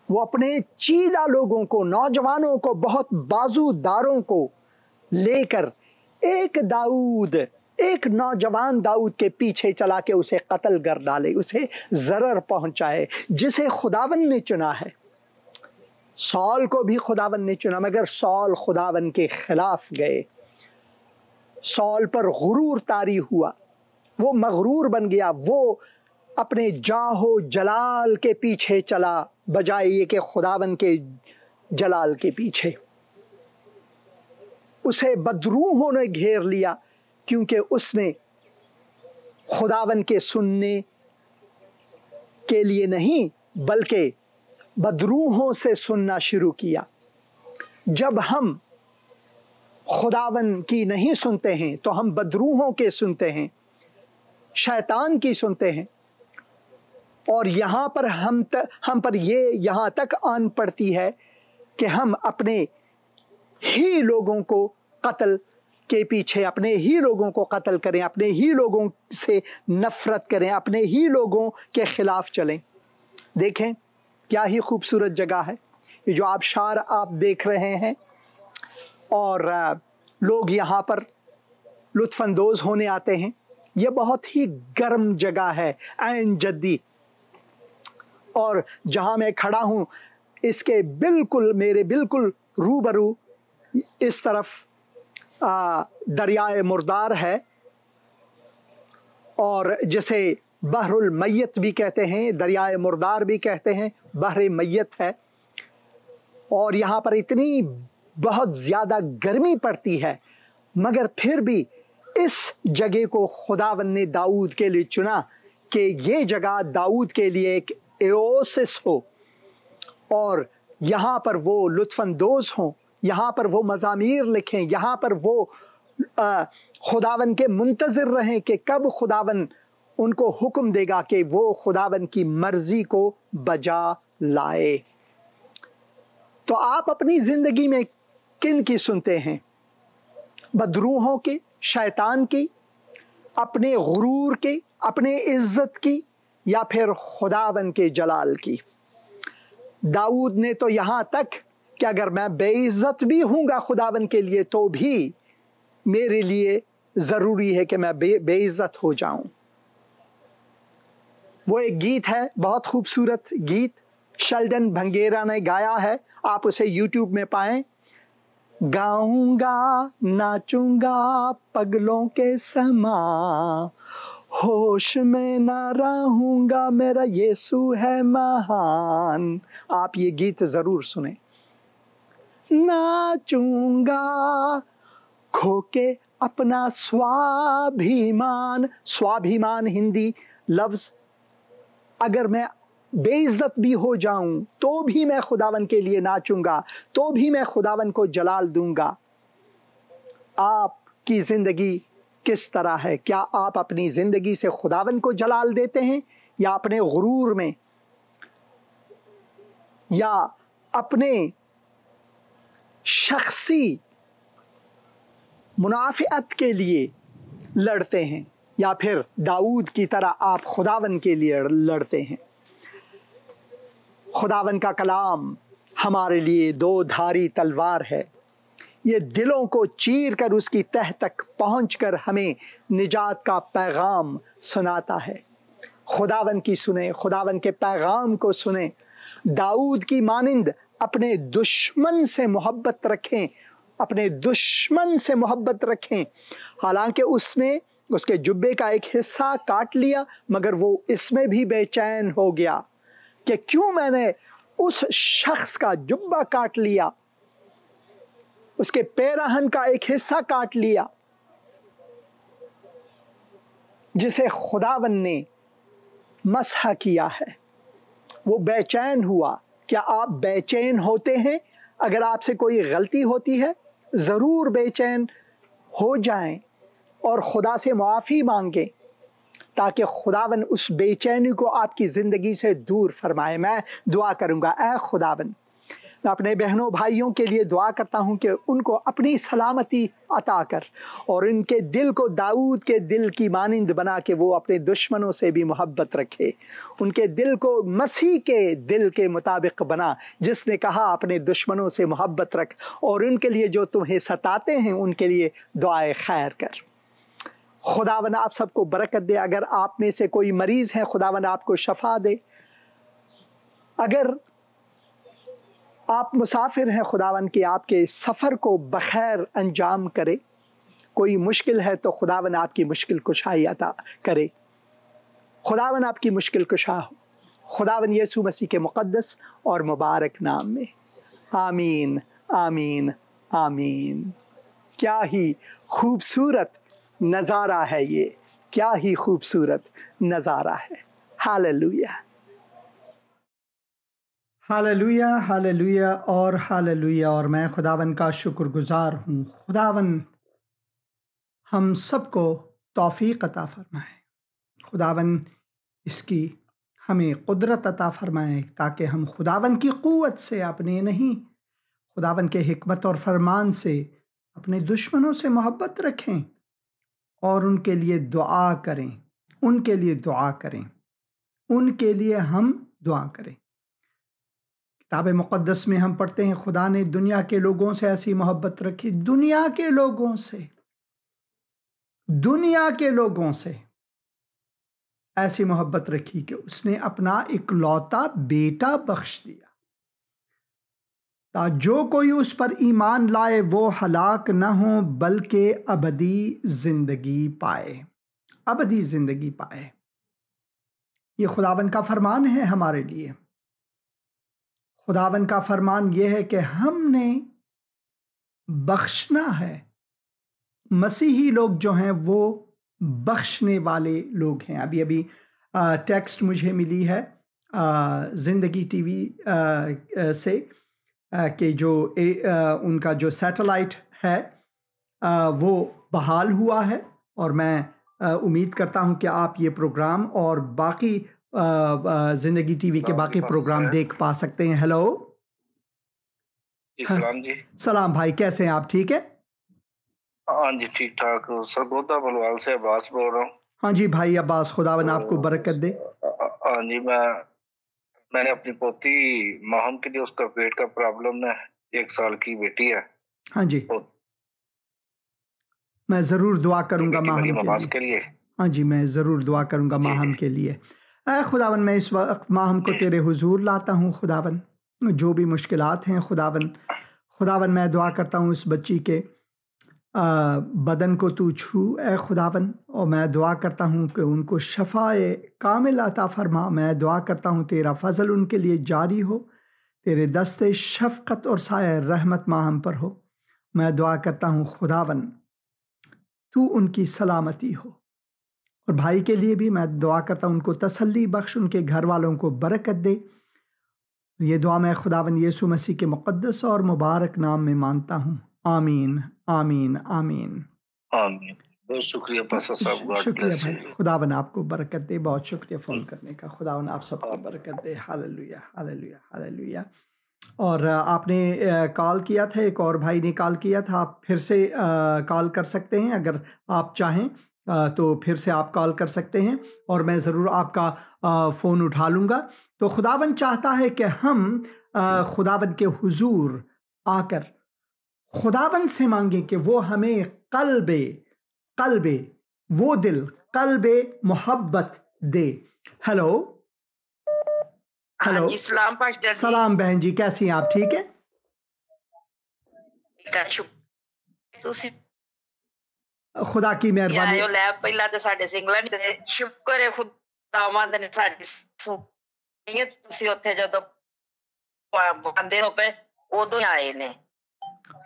वो अपने चीदा लोगों को, नौजवानों को, बहुत बाजूदारों को लेकर एक नौजवान दाऊद के पीछे चला के उसे कत्ल कर डाले, उसे जरर पहुंचाए, जिसे खुदावन ने चुना है। सौल को भी खुदावन ने चुना, मगर सौल खुदावन के खिलाफ गए। सौल पर गुरूर तारी हुआ, वो मगरूर बन गया, वो अपने जाहो जलाल के पीछे चला बजाय ये कि खुदावन के जलाल के पीछे। उसे बदरूहों ने घेर लिया, क्योंकि उसने खुदावन के सुनने के लिए नहीं बल्कि बदरूहों से सुनना शुरू किया। जब हम खुदावन की नहीं सुनते हैं तो हम बदरूहों के सुनते हैं, शैतान की सुनते हैं। और यहाँ पर हम पर ये यहाँ तक आन पड़ती है कि हम अपने ही लोगों को कत्ल के पीछे, अपने ही लोगों को कत्ल करें, अपने ही लोगों से नफरत करें, अपने ही लोगों के खिलाफ चलें। देखें क्या ही खूबसूरत जगह है ये जो आबशार आप देख रहे हैं, और लोग यहाँ पर लुत्फानंदोज होने आते हैं। यह बहुत ही गर्म जगह है ऐन जद्दी, और जहां मैं खड़ा हूं इसके बिल्कुल मेरे बिल्कुल रूबरू इस तरफ दरियाए मुर्दार है, और जिसे बहरुल मैयत भी कहते हैं, दरियाए मुर्दार भी कहते हैं, बहर मैयत है। और यहाँ पर इतनी बहुत ज़्यादा गर्मी पड़ती है, मगर फिर भी इस जगह को खुदावन ने दाऊद के लिए चुना कि ये जगह दाऊद के लिए एक ओएसिस हो, और यहाँ पर वो लुत्फानंदोज हों, यहाँ पर वो मज़ामीर लिखें, यहाँ पर वो खुदावन के मुंतज़िर रहें कि कब खुदावन उनको हुक्म देगा कि वो खुदावन की मर्जी को बजा लाए। तो आप अपनी ज़िंदगी में किन की सुनते हैं? बदरूहों की, शैतान की, अपने गुरूर की, अपने इज्जत की, या फिर खुदावन के जलाल की? दाऊद ने तो यहाँ तक कि अगर मैं बेइज्जत भी हूँगा खुदावन के लिए तो भी मेरे लिए ज़रूरी है कि मैं बेइज्जत हो जाऊं। वो एक गीत है, बहुत खूबसूरत गीत, शेल्डन भंगेरा ने गाया है, आप उसे यूट्यूब में पाएं। गाऊंगा नाचूंगा पगलों के समा, होश में ना रहूंगा, मेरा यीशु है महान। आप ये गीत जरूर सुने। नाचूंगा खो के अपना स्वाभिमान, स्वाभिमान हिंदी लफ्ज, अगर मैं बेइज्जत भी हो जाऊं तो भी मैं खुदावन के लिए नाचूंगा, तो भी मैं खुदावन को जलाल दूंगा। आपकी जिंदगी किस तरह है? क्या आप अपनी जिंदगी से खुदावन को जलाल देते हैं, या अपने गुरूर में, या अपने शख्सी मुनाफियत के लिए लड़ते हैं, या फिर दाऊद की तरह आप खुदावन के लिए लड़ते हैं? खुदावन का कलाम हमारे लिए दो धारी तलवार है। ये दिलों को चीर कर उसकी तह तक पहुंचकर हमें निजात का पैगाम सुनाता है। खुदावन की सुने, खुदावन के पैगाम को सुने। दाऊद की मानिंद अपने दुश्मन से मोहब्बत रखें, अपने दुश्मन से मोहब्बत रखें। हालांकि उसने उसके जुब्बे का एक हिस्सा काट लिया, मगर वो इसमें भी बेचैन हो गया कि क्यों मैंने उस शख्स का जुब्बा काट लिया, उसके पैराहन का एक हिस्सा काट लिया जिसे खुदावन ने मसह किया है। वो बेचैन हुआ। क्या आप बेचैन होते हैं? अगर आपसे कोई गलती होती है ज़रूर बेचैन हो जाएं और खुदा से माफ़ी मांगें, ताकि खुदावन उस बेचैनी को आपकी ज़िंदगी से दूर फरमाए। मैं दुआ करूँगा, ऐ खुदावन, मैं अपने बहनों भाइयों के लिए दुआ करता हूँ कि उनको अपनी सलामती अता कर, और उनके दिल को दाऊद के दिल की मानिंद बना के वो अपने दुश्मनों से भी मोहब्बत रखे। उनके दिल को मसीह के दिल के मुताबिक बना, जिसने कहा अपने दुश्मनों से मोहब्बत रख, और उनके लिए जो तुम्हें सताते हैं उनके लिए दुआए खैर कर। खुदावन आप सबको बरकत दे। अगर आप में से कोई मरीज़ है, खुदावन आपको शफा दे। अगर आप मुसाफिर हैं, खुदावन की आपके सफ़र को बखैर अंजाम करे। कोई मुश्किल है तो खुदावन आपकी मुश्किल कुशाई अता करे। खुदावन आपकी मुश्किल कुशा हो, खुदावन यीशु मसीह के मुक़द्दस और मुबारक नाम में, आमीन आमीन आमीन। क्या ही खूबसूरत नज़ारा है ये, क्या ही खूबसूरत नज़ारा है। हालेलुया हालेलुया हालेलुया और हालेलुया। और मैं खुदावन का शुक्रगुजार हूँ। खुदावन हम सबको तौफीक अता फरमाए। खुदावन इसकी हमें कुदरत अता फरमाए, ताकि हम खुदावन की क़ुव्वत से, अपने नहीं, खुदावन के हिकमत और फरमान से अपने दुश्मनों से मोहब्बत रखें और उनके लिए दुआ करें, उनके लिए दुआ करें, उनके लिए हम दुआ करें। किताब मुक़द्दस में हम पढ़ते हैं, खुदा ने दुनिया के लोगों से ऐसी मोहब्बत रखी, दुनिया के लोगों से, दुनिया के लोगों से ऐसी मोहब्बत रखी कि उसने अपना इकलौता बेटा बख्श दिया, ताकि जो कोई उस पर ईमान लाए वो हलाक न हो बल्कि अबदी जिंदगी पाए, अबदी जिंदगी पाए। ये खुदावन का फरमान है हमारे लिए। खुदावन का फरमान यह है कि हमने बख्शना है। मसीही लोग जो हैं वो बख्शने वाले लोग हैं। अभी अभी टेक्स्ट मुझे मिली है ज़िंदगी टीवी से कि जो उनका जो सैटेलाइट है वो बहाल हुआ है, और मैं उम्मीद करता हूं कि आप ये प्रोग्राम और बाकी ज़िंदगी टीवी के बाकी प्रोग्राम देख पा सकते हैं। हेलो सलाम जी। सलाम भाई, कैसे हैं आप? ठीक है? हाँ जी ठीक ठाक। सरगोदा बलवाल से अब्बास बोल रहा हूँ। हाँ जी भाई अब्बास, खुदावन आपको बरकत दे। हाँ जी, मैंने अपनी पोती माहम के लिए, उसका पेट का प्रॉब्लम है, 1 साल की बेटी है। हाँ जी, मैं ज़रूर दुआ करूँगा माहम के लिए। हाँ जी, मैं ज़रूर दुआ करूँगा माहम के लिए। खुदावन मैं इस वक्त माहम को तेरे हुजूर लाता हूँ। खुदावन जो भी मुश्किलात हैं खुदावन मैं दुआ करता हूँ उस बच्ची के बदन को तू छू ए खुदावन, और मैं दुआ करता हूँ कि उनको शफ़ाए कामिल अता फरमा। मैं दुआ करता हूँ तेरा फ़ज़ल उनके लिए जारी हो, तेरे दस्ते शफ़क़त और साया रहमत माहम पर हो। मैं दुआ करता हूँ खुदावन तू उनकी सलामती हो, और भाई के लिए भी मैं दुआ करता हूँ उनको तसल्ली बख्श, उनके घर वालों को बरकत दे। ये दुआ मैं खुदावन यीशु मसीह के मुक़द्दस और मुबारक नाम में मांगता हूँ। आमीन आमीन आमीन आमीन। बहुत शुक्रिया पासा साहब, शुक्रिया भाई, खुदावन आपको बरकत दे। बहुत शुक्रिया फ़ोन करने का, खुदावन आप सबको बरकत दे। Hallelujah hallelujah hallelujah. और आपने कॉल किया था, एक और भाई ने कॉल किया था। आप फिर से कॉल कर सकते हैं अगर आप चाहें तो फिर से आप कॉल कर सकते हैं, और मैं ज़रूर आपका फ़ोन उठा लूँगा। तो खुदावन चाहता है कि हम खुदावन के हुजूर आकर खुदावन से मांगे कि वो हमें कल्बे वो दिल, कल्बे मोहब्बत दे। हेलो हेलो, सलाम बहन जी, कैसी हैं आप? ठीक है? खुदा की मेहरबानी। पहला तो साडे इंग्लैंड दे शुक्र है खुदावंद ने साडी सुनी, तुसी उत्थे जदों आंदे हो पे उदों आए ने।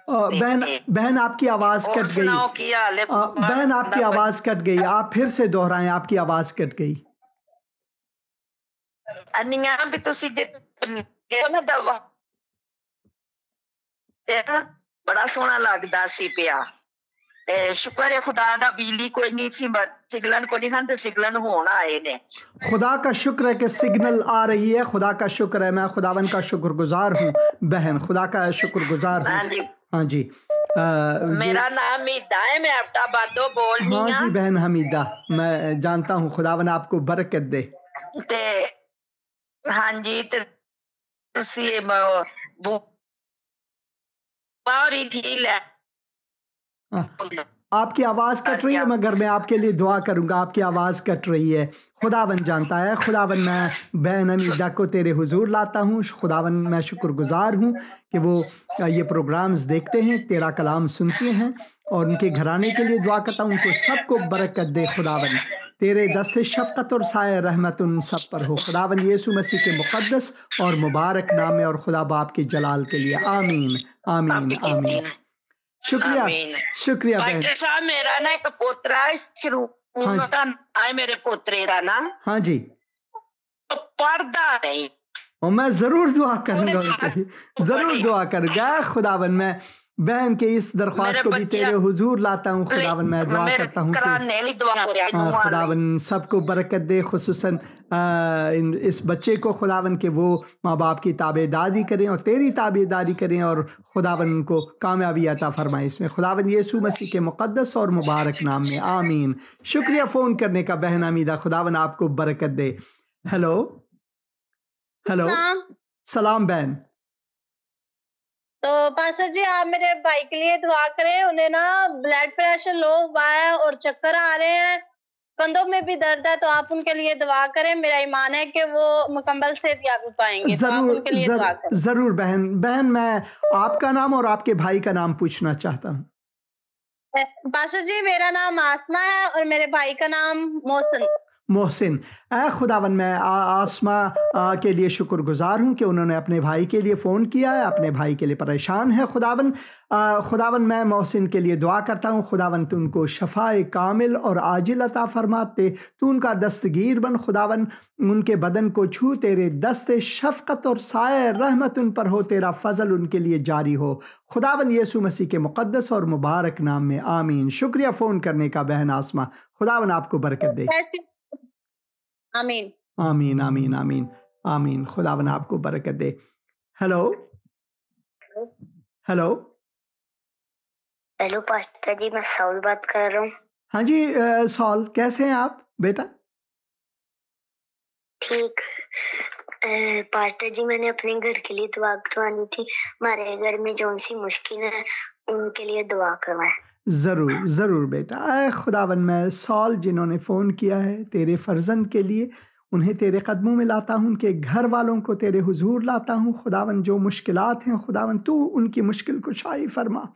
बहन आपकी आवाज कट गई। बहन आपकी आवाज कट गई, आप फिर से दोहराएं, आपकी आवाज कट गई। भी तुसी ना दवा बड़ा सोहना लगदा सी पिया। शुक्र है खुदा दा, बिजली कोई नहीं सी, सिग्नल को नहीं थे, सिग्नल होना आए ने। खुदा का शुक्र है कि सिग्नल आ रही है, खुदा का शुक्र है। मैं खुदावन का शुक्रगुजार हूँ बहन, खुदा का शुक्रगुजार हूँ। हाँ जी, मेरा नाम हमीदा है, मैं अब्टाबादो बोल रही हूं। हाँ जी बहन हमीदा, मैं जानता हूँ। खुदावन आपको बरकत दे। हाँ जी, तुसी बारी ठीक है। आपकी आवाज़ कट रही है, मगर मैं आपके लिए दुआ करूंगा। आपकी आवाज़ कट रही है, खुदावन जानता है। खुदावन मैं बहन हमीदा को तेरे हुजूर लाता हूँ। खुदावन मैं शुक्रगुजार हूँ कि वो ये प्रोग्राम्स देखते हैं, तेरा कलाम सुनते हैं, और उनके घराने के लिए दुआ करता हूँ, उनको सबको बरकत दे। खुदावन तेरे दस्ते शफ़क़त और साया रहमत उन सब पर हो। खुदावन यीशु मसीह के मुक़द्दस और मुबारक नाम में, और खुदा बाप के जलाल के लिए। आमीन आमीन आमीन। शुक्रिया शुक्रिया बहन। साहब मेरा ना एक पोतरा है, शुरू है मेरे पोतरे का ना। हाँ जी, पढ़दा नहीं, और मैं जरूर दुआ करूंगा उनके लिए, जरूर दुआ करूंगा। खुदावन मैं बहन के इस दरख्वास्त को भी तेरे हुजूर लाता हूँ। खुदावन मैं दुआ करता हूँ कि खुदावन सबको बरकत दे, खुसूसन इस बच्चे को खुदावन के वो माँ बाप की ताबेदारी करें और तेरी ताबेदारी करें, और खुदावन उनको कामयाबी अता फरमाए इसमें, खुदावन यीशु मसीह के मुक़द्दस और मुबारक नाम में। आमीन। शुक्रिया फ़ोन करने का बहन हमीदा, खुदावन आपको बरकत दे। हेलो हेलो, सलाम बहन। तो पास्टर जी आप मेरे भाई के लिए दुआ करें, उन्हें ना ब्लड प्रेशर लो हुआ है और चक्कर आ रहे हैं, कंधों में भी दर्द है, तो आप उनके लिए दुआ करें। मेरा ईमान है कि वो मुकम्मल सेहतयाबी पाएंगे, तो आप उनके लिए दुआ करें। जरूर बहन, मैं आपका नाम और आपके भाई का नाम पूछना चाहता हूँ। पास्टर जी मेरा नाम आसमा है और मेरे भाई का नाम मोहसिन। खुदावन मैं आसमा के लिए शुक्रगुजार हूँ कि उन्होंने अपने भाई के लिए फ़ोन किया है, अपने भाई के लिए परेशान है। खुदावन मैं मोहसिन के लिए दुआ करता हूँ। खुदावन तू उनको शफ़ाए कामिल और आजिल अता फरमाते, तू उनका दस्तगीर बन। खुदावन उनके बदन को छू, तेरे दस्ते शफ़क़त और साए रहमत उन पर हो, तेरा फ़ज़ल उनके लिए जारी हो। खुदावन यीशु मसीह के मुक़द्दस और मुबारक नाम में आमीन। शुक्रिया फ़ोन करने का बहन आसमा, खुदावन आपको बरकत दे। आमीन आमीन आमीन आमीन आमीन। खुदावन आपको बरकत दे। हेलो हेलो हेलो पास्टर जी, मैं सॉल बात कर रहा हूँ। हाँ जी सॉल, कैसे हैं आप बेटा? ठीक। पास्टर जी मैंने अपने घर के लिए दुआ करवानी थी, हमारे घर में जो सी मुश्किल है उनके लिए दुआ करवाएं। ज़रूर ज़रूर बेटा। खुदावन मैं सॉल जिन्होंने फ़ोन किया है तेरे फ़र्जंद के लिए, उन्हें तेरे कदमों में लाता हूँ, उनके घर वालों को तेरे हुजूर लाता हूँ। खुदावन जो मुश्किलात हैं खुदावन तू उनकी मुश्किल कुशाई फरमा।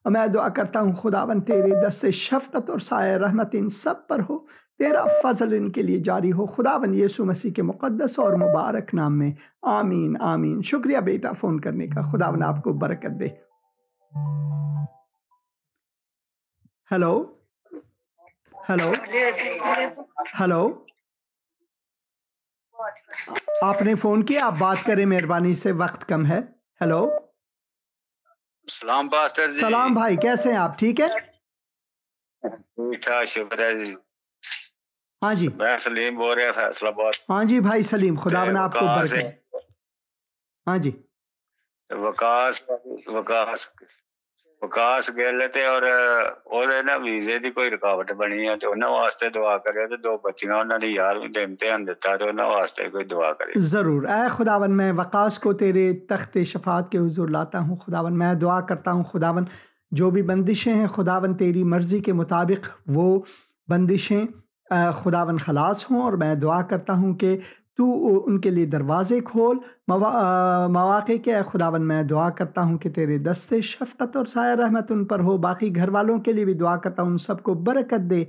मैं दुआ करता हूँ खुदावन तेरे दस्ते शफ़क़त और साए रहमत इन सब पर हो, तेरा फ़ज़ल इनके लिए जारी हो। खुदावन यीशु मसीह के मुक़द्दस और मुबारक नाम में आमीन आमीन। शुक्रिया बेटा फ़ोन करने का, खुदावन आपको बरकत दे। हेलो हेलो हेलो, आपने फ़ोन किया, आप बात करें मेहरबानी से, वक्त कम है। हेलो सलाम पास्टर जी। सलाम भाई, कैसे हैं आप? ठीक है, ठीक, शुक्र है जी। हाँ जी, मैं सलीम बोल रहा फैसलाबाद। हाँ जी भाई सलीम, खुदावन आपको बरकत। हाँ जी, वकास गए थे और ਉਹਦੇ ना वीजे की कोई रुकावट बनी है, तो उन्होंने वास्ते दुआ करे। तो दो बच्चियां उन्होंने 11वीं का इम्तिहान दिता, तो उन्होंने वास्ते कोई दुआ करे। ज़रूर। खुदावन मैं वकास को तेरे तख्त शफात के हुजूर लाता हूँ। खुदावन मैं दुआ करता हूँ खुदावन जो भी बंदिशें हैं खुदावन तेरी मर्ज़ी के मुताबिक वो बंदिशें खुदावन खलास हों, और मैं दुआ करता हूँ कि तू उनके लिए दरवाज़े खोल, मौक़े के। खुदावन मैं दुआ करता हूँ कि तेरे दस्ते शफ़क़त और साया रहमत उन पर हो। बाकी घर वालों के लिए भी दुआ करता हूँ, उन सबको बरकत दे।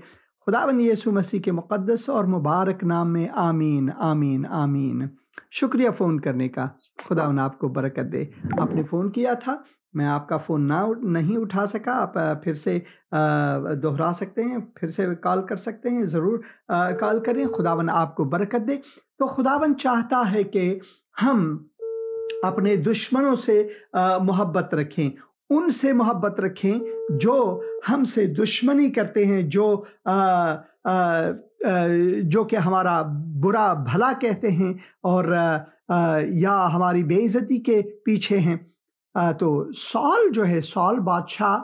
खुदावन यीशु मसीह के मुक़द्दस और मुबारक नाम में आमीन आमीन आमीन। शुक्रिया फ़ोन करने का, खुदावन आपको बरकत दे। आपने फ़ोन किया था, मैं आपका फ़ोन नहीं उठा सका, आप फिर से दोहरा सकते हैं, फिर से कॉल कर सकते हैं, ज़रूर कॉल करें। खुदावन आपको बरकत दे। तो खुदावन चाहता है कि हम अपने दुश्मनों से मोहब्बत रखें, उनसे मोहब्बत रखें जो हमसे दुश्मनी करते हैं, जो कि हमारा बुरा भला कहते हैं और या हमारी बेइज्जती के पीछे हैं। तो सॉल जो है, सॉल बादशाह,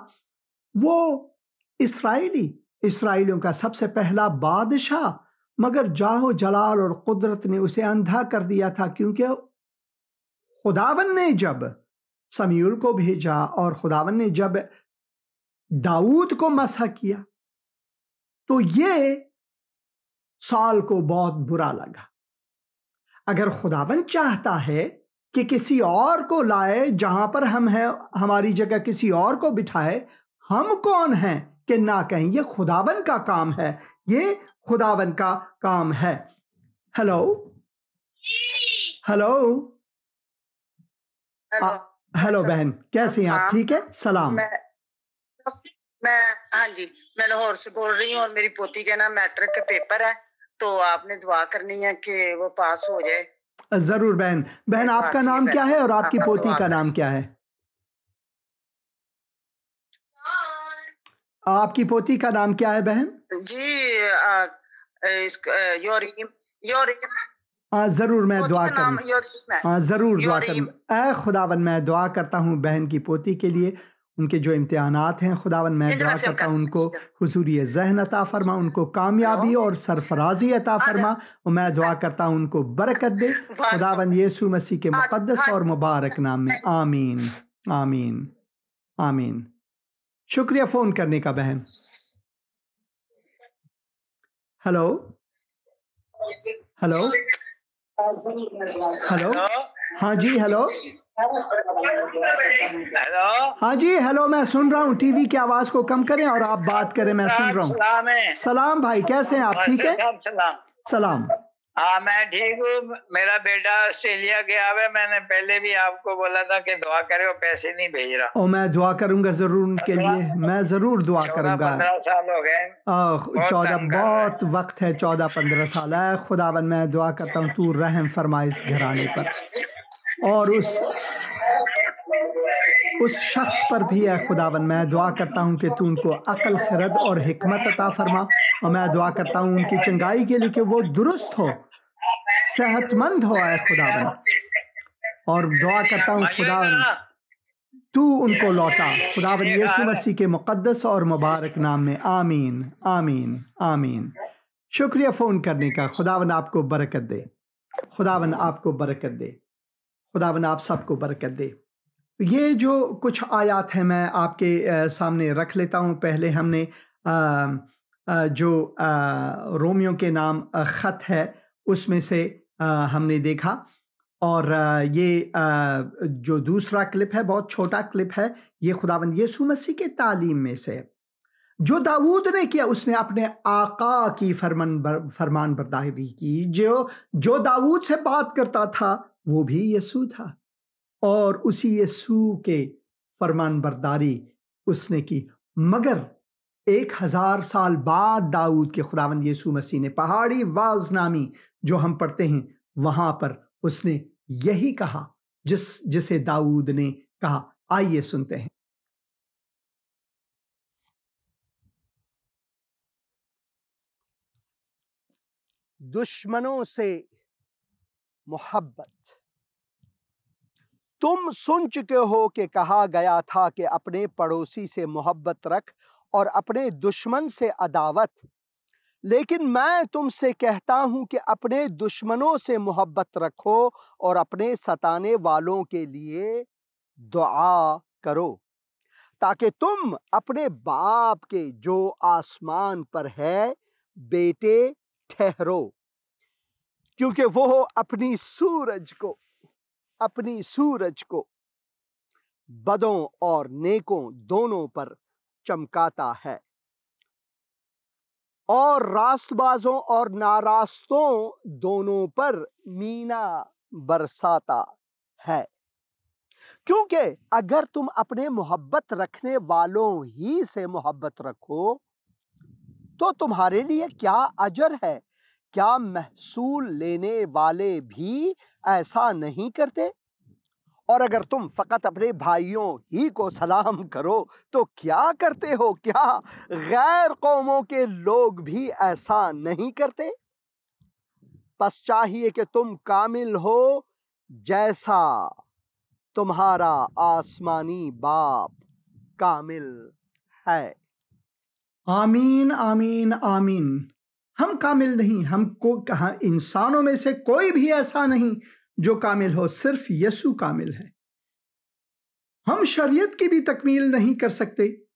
वो इसराइलियों का सबसे पहला बादशाह, मगर जाहो जलाल और कुदरत ने उसे अंधा कर दिया था, क्योंकि खुदावन ने जब समूएल को भेजा और खुदावन ने जब दाऊद को मसह किया तो ये सॉल को बहुत बुरा लगा। अगर खुदावन चाहता है कि किसी और को लाए जहां पर हम हैं, हमारी जगह किसी और को बिठाए, हम कौन हैं कि ना कहें? ये खुदावन का काम है, ये खुदावन का काम है। हेलो हेलो हेलो बहन, कैसे हैं आप? ठीक है, सलाम। मैं हाँ जी, मैं लाहौर से बोल रही हूँ और मेरी पोती के ना मैट्रिक के पेपर है, तो आपने दुआ करनी है कि वो पास हो जाए। जरूर बहन आपका नाम क्या है और आपकी पोती का नाम क्या है? आपकी पोती का नाम क्या है बहन? जी योरीम। जरूर मैं दुआ करूँ, जरूर दुआ करूँ। खुदावन मैं दुआ करता हूँ बहन की पोती के लिए, उनके जो इम्तिहानात हैं खुदावन मैं दुआ करता हूँ उनको हुजूरी ज़हन अता फरमा, उनको कामयाबी और सरफराजी अता फरमा, और मैं दुआ करता हूँ उनको बरकत दे। खुदावन यीशु मसीह के मुक़द्दस और मुबारक नाम में आमीन आमीन आमीन। शुक्रिया फ़ोन करने का बहन। हेलो हेलो हेलो, हाँ जी हेलो हेलो, हाँ जी हेलो, मैं सुन रहा हूँ। टीवी की आवाज़ को कम करें और आप बात करें, मैं सुन रहा हूँ। सलाम भाई, कैसे हैं आप? ठीक है, सलाम। हाँ मैं ठीक हूँ। मेरा बेटा ऑस्ट्रेलिया गया हुआ है। मैंने पहले भी आपको बोला था कि दुआ करे, वो पैसे नहीं भेज रहा। और मैं दुआ करूंगा जरूर उनके लिए, मैं जरूर दुआ करूंगा। 14-15 साल हो गए। 14 बहुत वक्त है, 14-15 साल है। खुदावन मैं दुआ करता हूँ तू रहम फरमा इस घराने पर और उस शख्स पर भी है खुदावन। मैं दुआ करता हूँ कि तू उनको अक्ल, खिरद और हिकमत अता फरमा। और मैं दुआ करता हूँ उनकी चंगाई के लिए कि वो दुरुस्त हो, सेहतमंद हो आए खुदावन। और दुआ करता हूँ खुदावन तू उनको लौटा खुदावन यीशु मसीह के मुकद्दस और मुबारक नाम में। आमीन आमीन आमीन। शुक्रिया फ़ोन करने का। खुदावन आपको बरकत दे, खुदावन आपको बरकत दे, खुदावन आप सबको बरकत दे। ये जो कुछ आयात हैं मैं आपके सामने रख लेता हूँ। पहले हमने जो रोमियो के नाम ख़त है उसमें से हमने देखा, और ये जो दूसरा क्लिप है, बहुत छोटा क्लिप है, ये खुदावंद यीशु मसीह के तालीम में से जो दाऊद ने किया। उसने अपने आका की फरमान बरदारी की। जो दाऊद से बात करता था वो भी यीशु था, और उसी यीशु के फरमान बरदारी उसने की। मगर 1000 साल बाद दाऊद के खुदावंद यीशु मसीह ने पहाड़ी वाज़नामी जो हम पढ़ते हैं वहां पर उसने यही कहा जिसे दाऊद ने कहा। आइए सुनते हैं। दुश्मनों से मोहब्बत। तुम सुन चुके हो कि कहा गया था कि अपने पड़ोसी से मोहब्बत रख और अपने दुश्मन से अदावत। लेकिन मैं तुमसे कहता हूं कि अपने दुश्मनों से मोहब्बत रखो और अपने सताने वालों के लिए दुआ करो, ताकि तुम अपने बाप के जो आसमान पर है बेटे ठहरो, क्योंकि वो अपनी सूरज को बदों और नेकों दोनों पर चमकाता है और रास्तबाजों और नारास्तों दोनों पर मीना बरसाता है। क्योंकि अगर तुम अपने मोहब्बत रखने वालों ही से मोहब्बत रखो तो तुम्हारे लिए क्या अजर है? क्या महसूल लेने वाले भी ऐसा नहीं करते? और अगर तुम फकत अपने भाइयों ही को सलाम करो तो क्या करते हो? क्या गैर कौमों के लोग भी ऐसा नहीं करते? बस चाहिए कि तुम कामिल हो जैसा तुम्हारा आसमानी बाप कामिल है। आमीन आमीन आमीन। हम कामिल नहीं, हमको कहा इंसानों में से कोई भी ऐसा नहीं जो कामिल हो, सिर्फ यीशु कामिल है। हम शरीयत की भी तकमील नहीं कर सकते,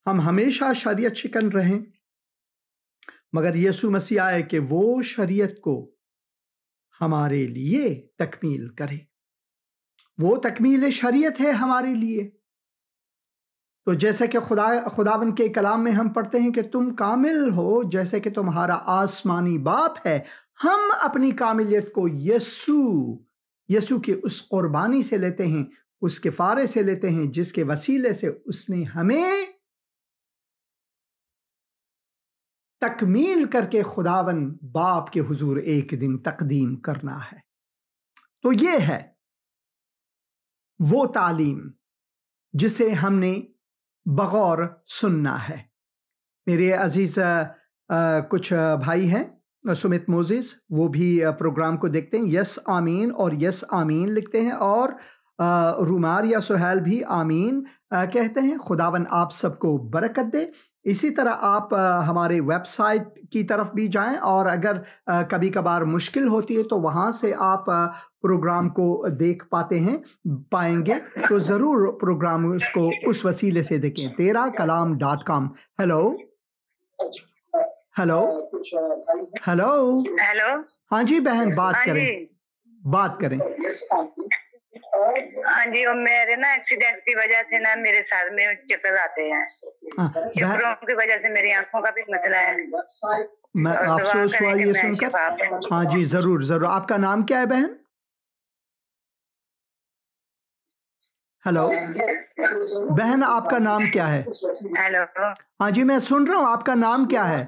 हम हमेशा शरीयत शिकन रहें, मगर यीशु मसीह आए कि वो शरीयत को हमारे लिए तकमील करे। वो तकमील शरीयत है हमारे लिए। तो जैसे कि खुदावन के कलाम में हम पढ़ते हैं कि तुम कामिल हो जैसे कि तुम्हारा आसमानी बाप है। हम अपनी कामिलियत को यीशु की उस कुर्बानी से लेते हैं, उस किफारे से लेते हैं जिसके वसीले से उसने हमें तकमील करके खुदावन बाप के हुजूर एक दिन तकदीम करना है। तो ये है वो तालीम जिसे हमने बगौर सुनना है। मेरे अजीज कुछ भाई हैं, सुमित मोजिस, वो भी प्रोग्राम को देखते हैं, यस आमीन और यस आमीन लिखते हैं, और रुमार या सुहेल भी आमीन कहते हैं। खुदावन आप सबको बरकत दे। इसी तरह आप हमारे वेबसाइट की तरफ भी जाएं, और अगर कभी कभार मुश्किल होती है तो वहाँ से आप प्रोग्राम को देख पाएंगे, तो ज़रूर प्रोग्राम उसको उस वसीले से देखें। terakalam.com। Hello hello hello hello. हाँ जी बहन, बात करें। हाँ जी, और मेरे ना एक्सीडेंट की वजह से ना मेरे सर में चक्कर आते हैं। चक्करों की वजह से मेरी आंखों का भी मसला है। मैं अफसोस हुआ ये सुनकर। हाँ जी, जरूर जरूर। आपका नाम क्या है बहन? हेलो बहन, आपका नाम क्या है? हेलो। हाँ जी, मैं सुन रहा हूँ। आपका नाम क्या है?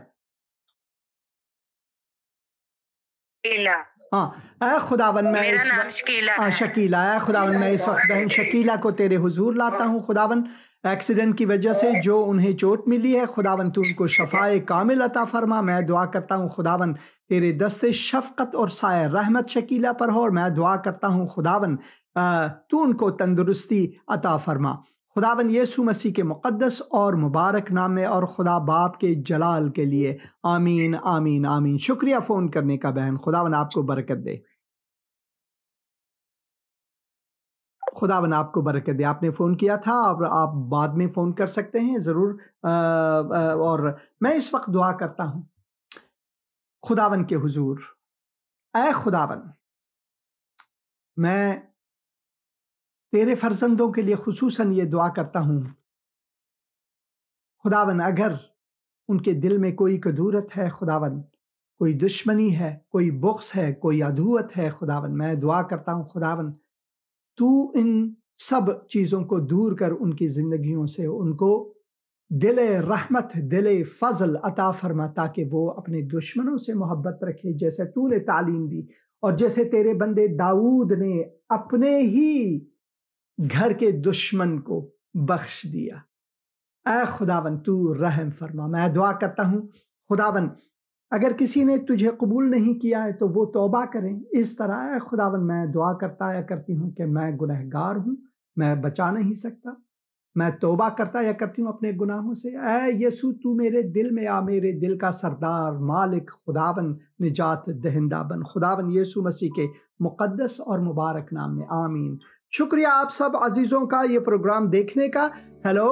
हाँ, खुदावन मैं मेरा नाम शकीला है। शकीला है। खुदावन मैं इस वक्त बहन शकीला को तेरे हुजूर लाता हूँ। खुदावन एक्सीडेंट की वजह से जो उन्हें चोट मिली है, खुदावन तू उनको शफाए कामिल अता फरमा। मैं दुआ करता हूँ खुदावन तेरे दस्ते शफकत और साया रहमत शकीला पर हो, और मैं दुआ करता हूँ खुदावन तू उनको तंदुरुस्ती अता फरमा। खुदावन यीशु मसीह के मुक़द्दस और मुबारक नाम में और खुदा बाप के जलाल के लिए, आमीन आमीन आमीन। शुक्रिया फ़ोन करने का बहन। खुदावन आपको बरकत दे। खुदावन आपको बरकत दे। आपने फ़ोन किया था, और आप बाद में फ़ोन कर सकते हैं ज़रूर। और मैं इस वक्त दुआ करता हूँ खुदावन के हुजूर। ऐ खुदावन, मैं तेरे फर्जंदों के लिए खुसूसन ये दुआ करता हूँ खुदावन, अगर उनके दिल में कोई कदूरत है खुदावन, कोई दुश्मनी है, कोई बुग़्ज़ है, कोई अदुवत है खुदावन, मैं दुआ करता हूँ खुदावन तू इन सब चीज़ों को दूर कर उनकी ज़िंदगियों से, उनको दिल रहमत, दिल फ़ज़ल अता फरमा, ताकि वो अपने दुश्मनों से मोहब्बत रखे जैसे तूने तालीम दी, और जैसे तेरे बंदे दाऊद ने अपने ही घर के दुश्मन को बख्श दिया। ऐ खुदावन तू रहम फरमा। मैं दुआ करता हूँ खुदावन, अगर किसी ने तुझे कबूल नहीं किया है तो वो तौबा करें। इस तरह ऐ खुदावन मैं दुआ करती हूँ कि मैं गुनहगार हूँ, मैं बचा नहीं सकता, मैं तौबा करती हूँ अपने गुनाहों से। ऐ यीशु तू मेरे दिल में आ, मेरे दिल का सरदार, मालिक, खुदावन, निजात दहिंदा बन। खुदावन यीशु मसीह के मुक़द्दस और मुबारक नाम में, आमीन। शुक्रिया आप सब अजीज़ों का ये प्रोग्राम देखने का। हेलो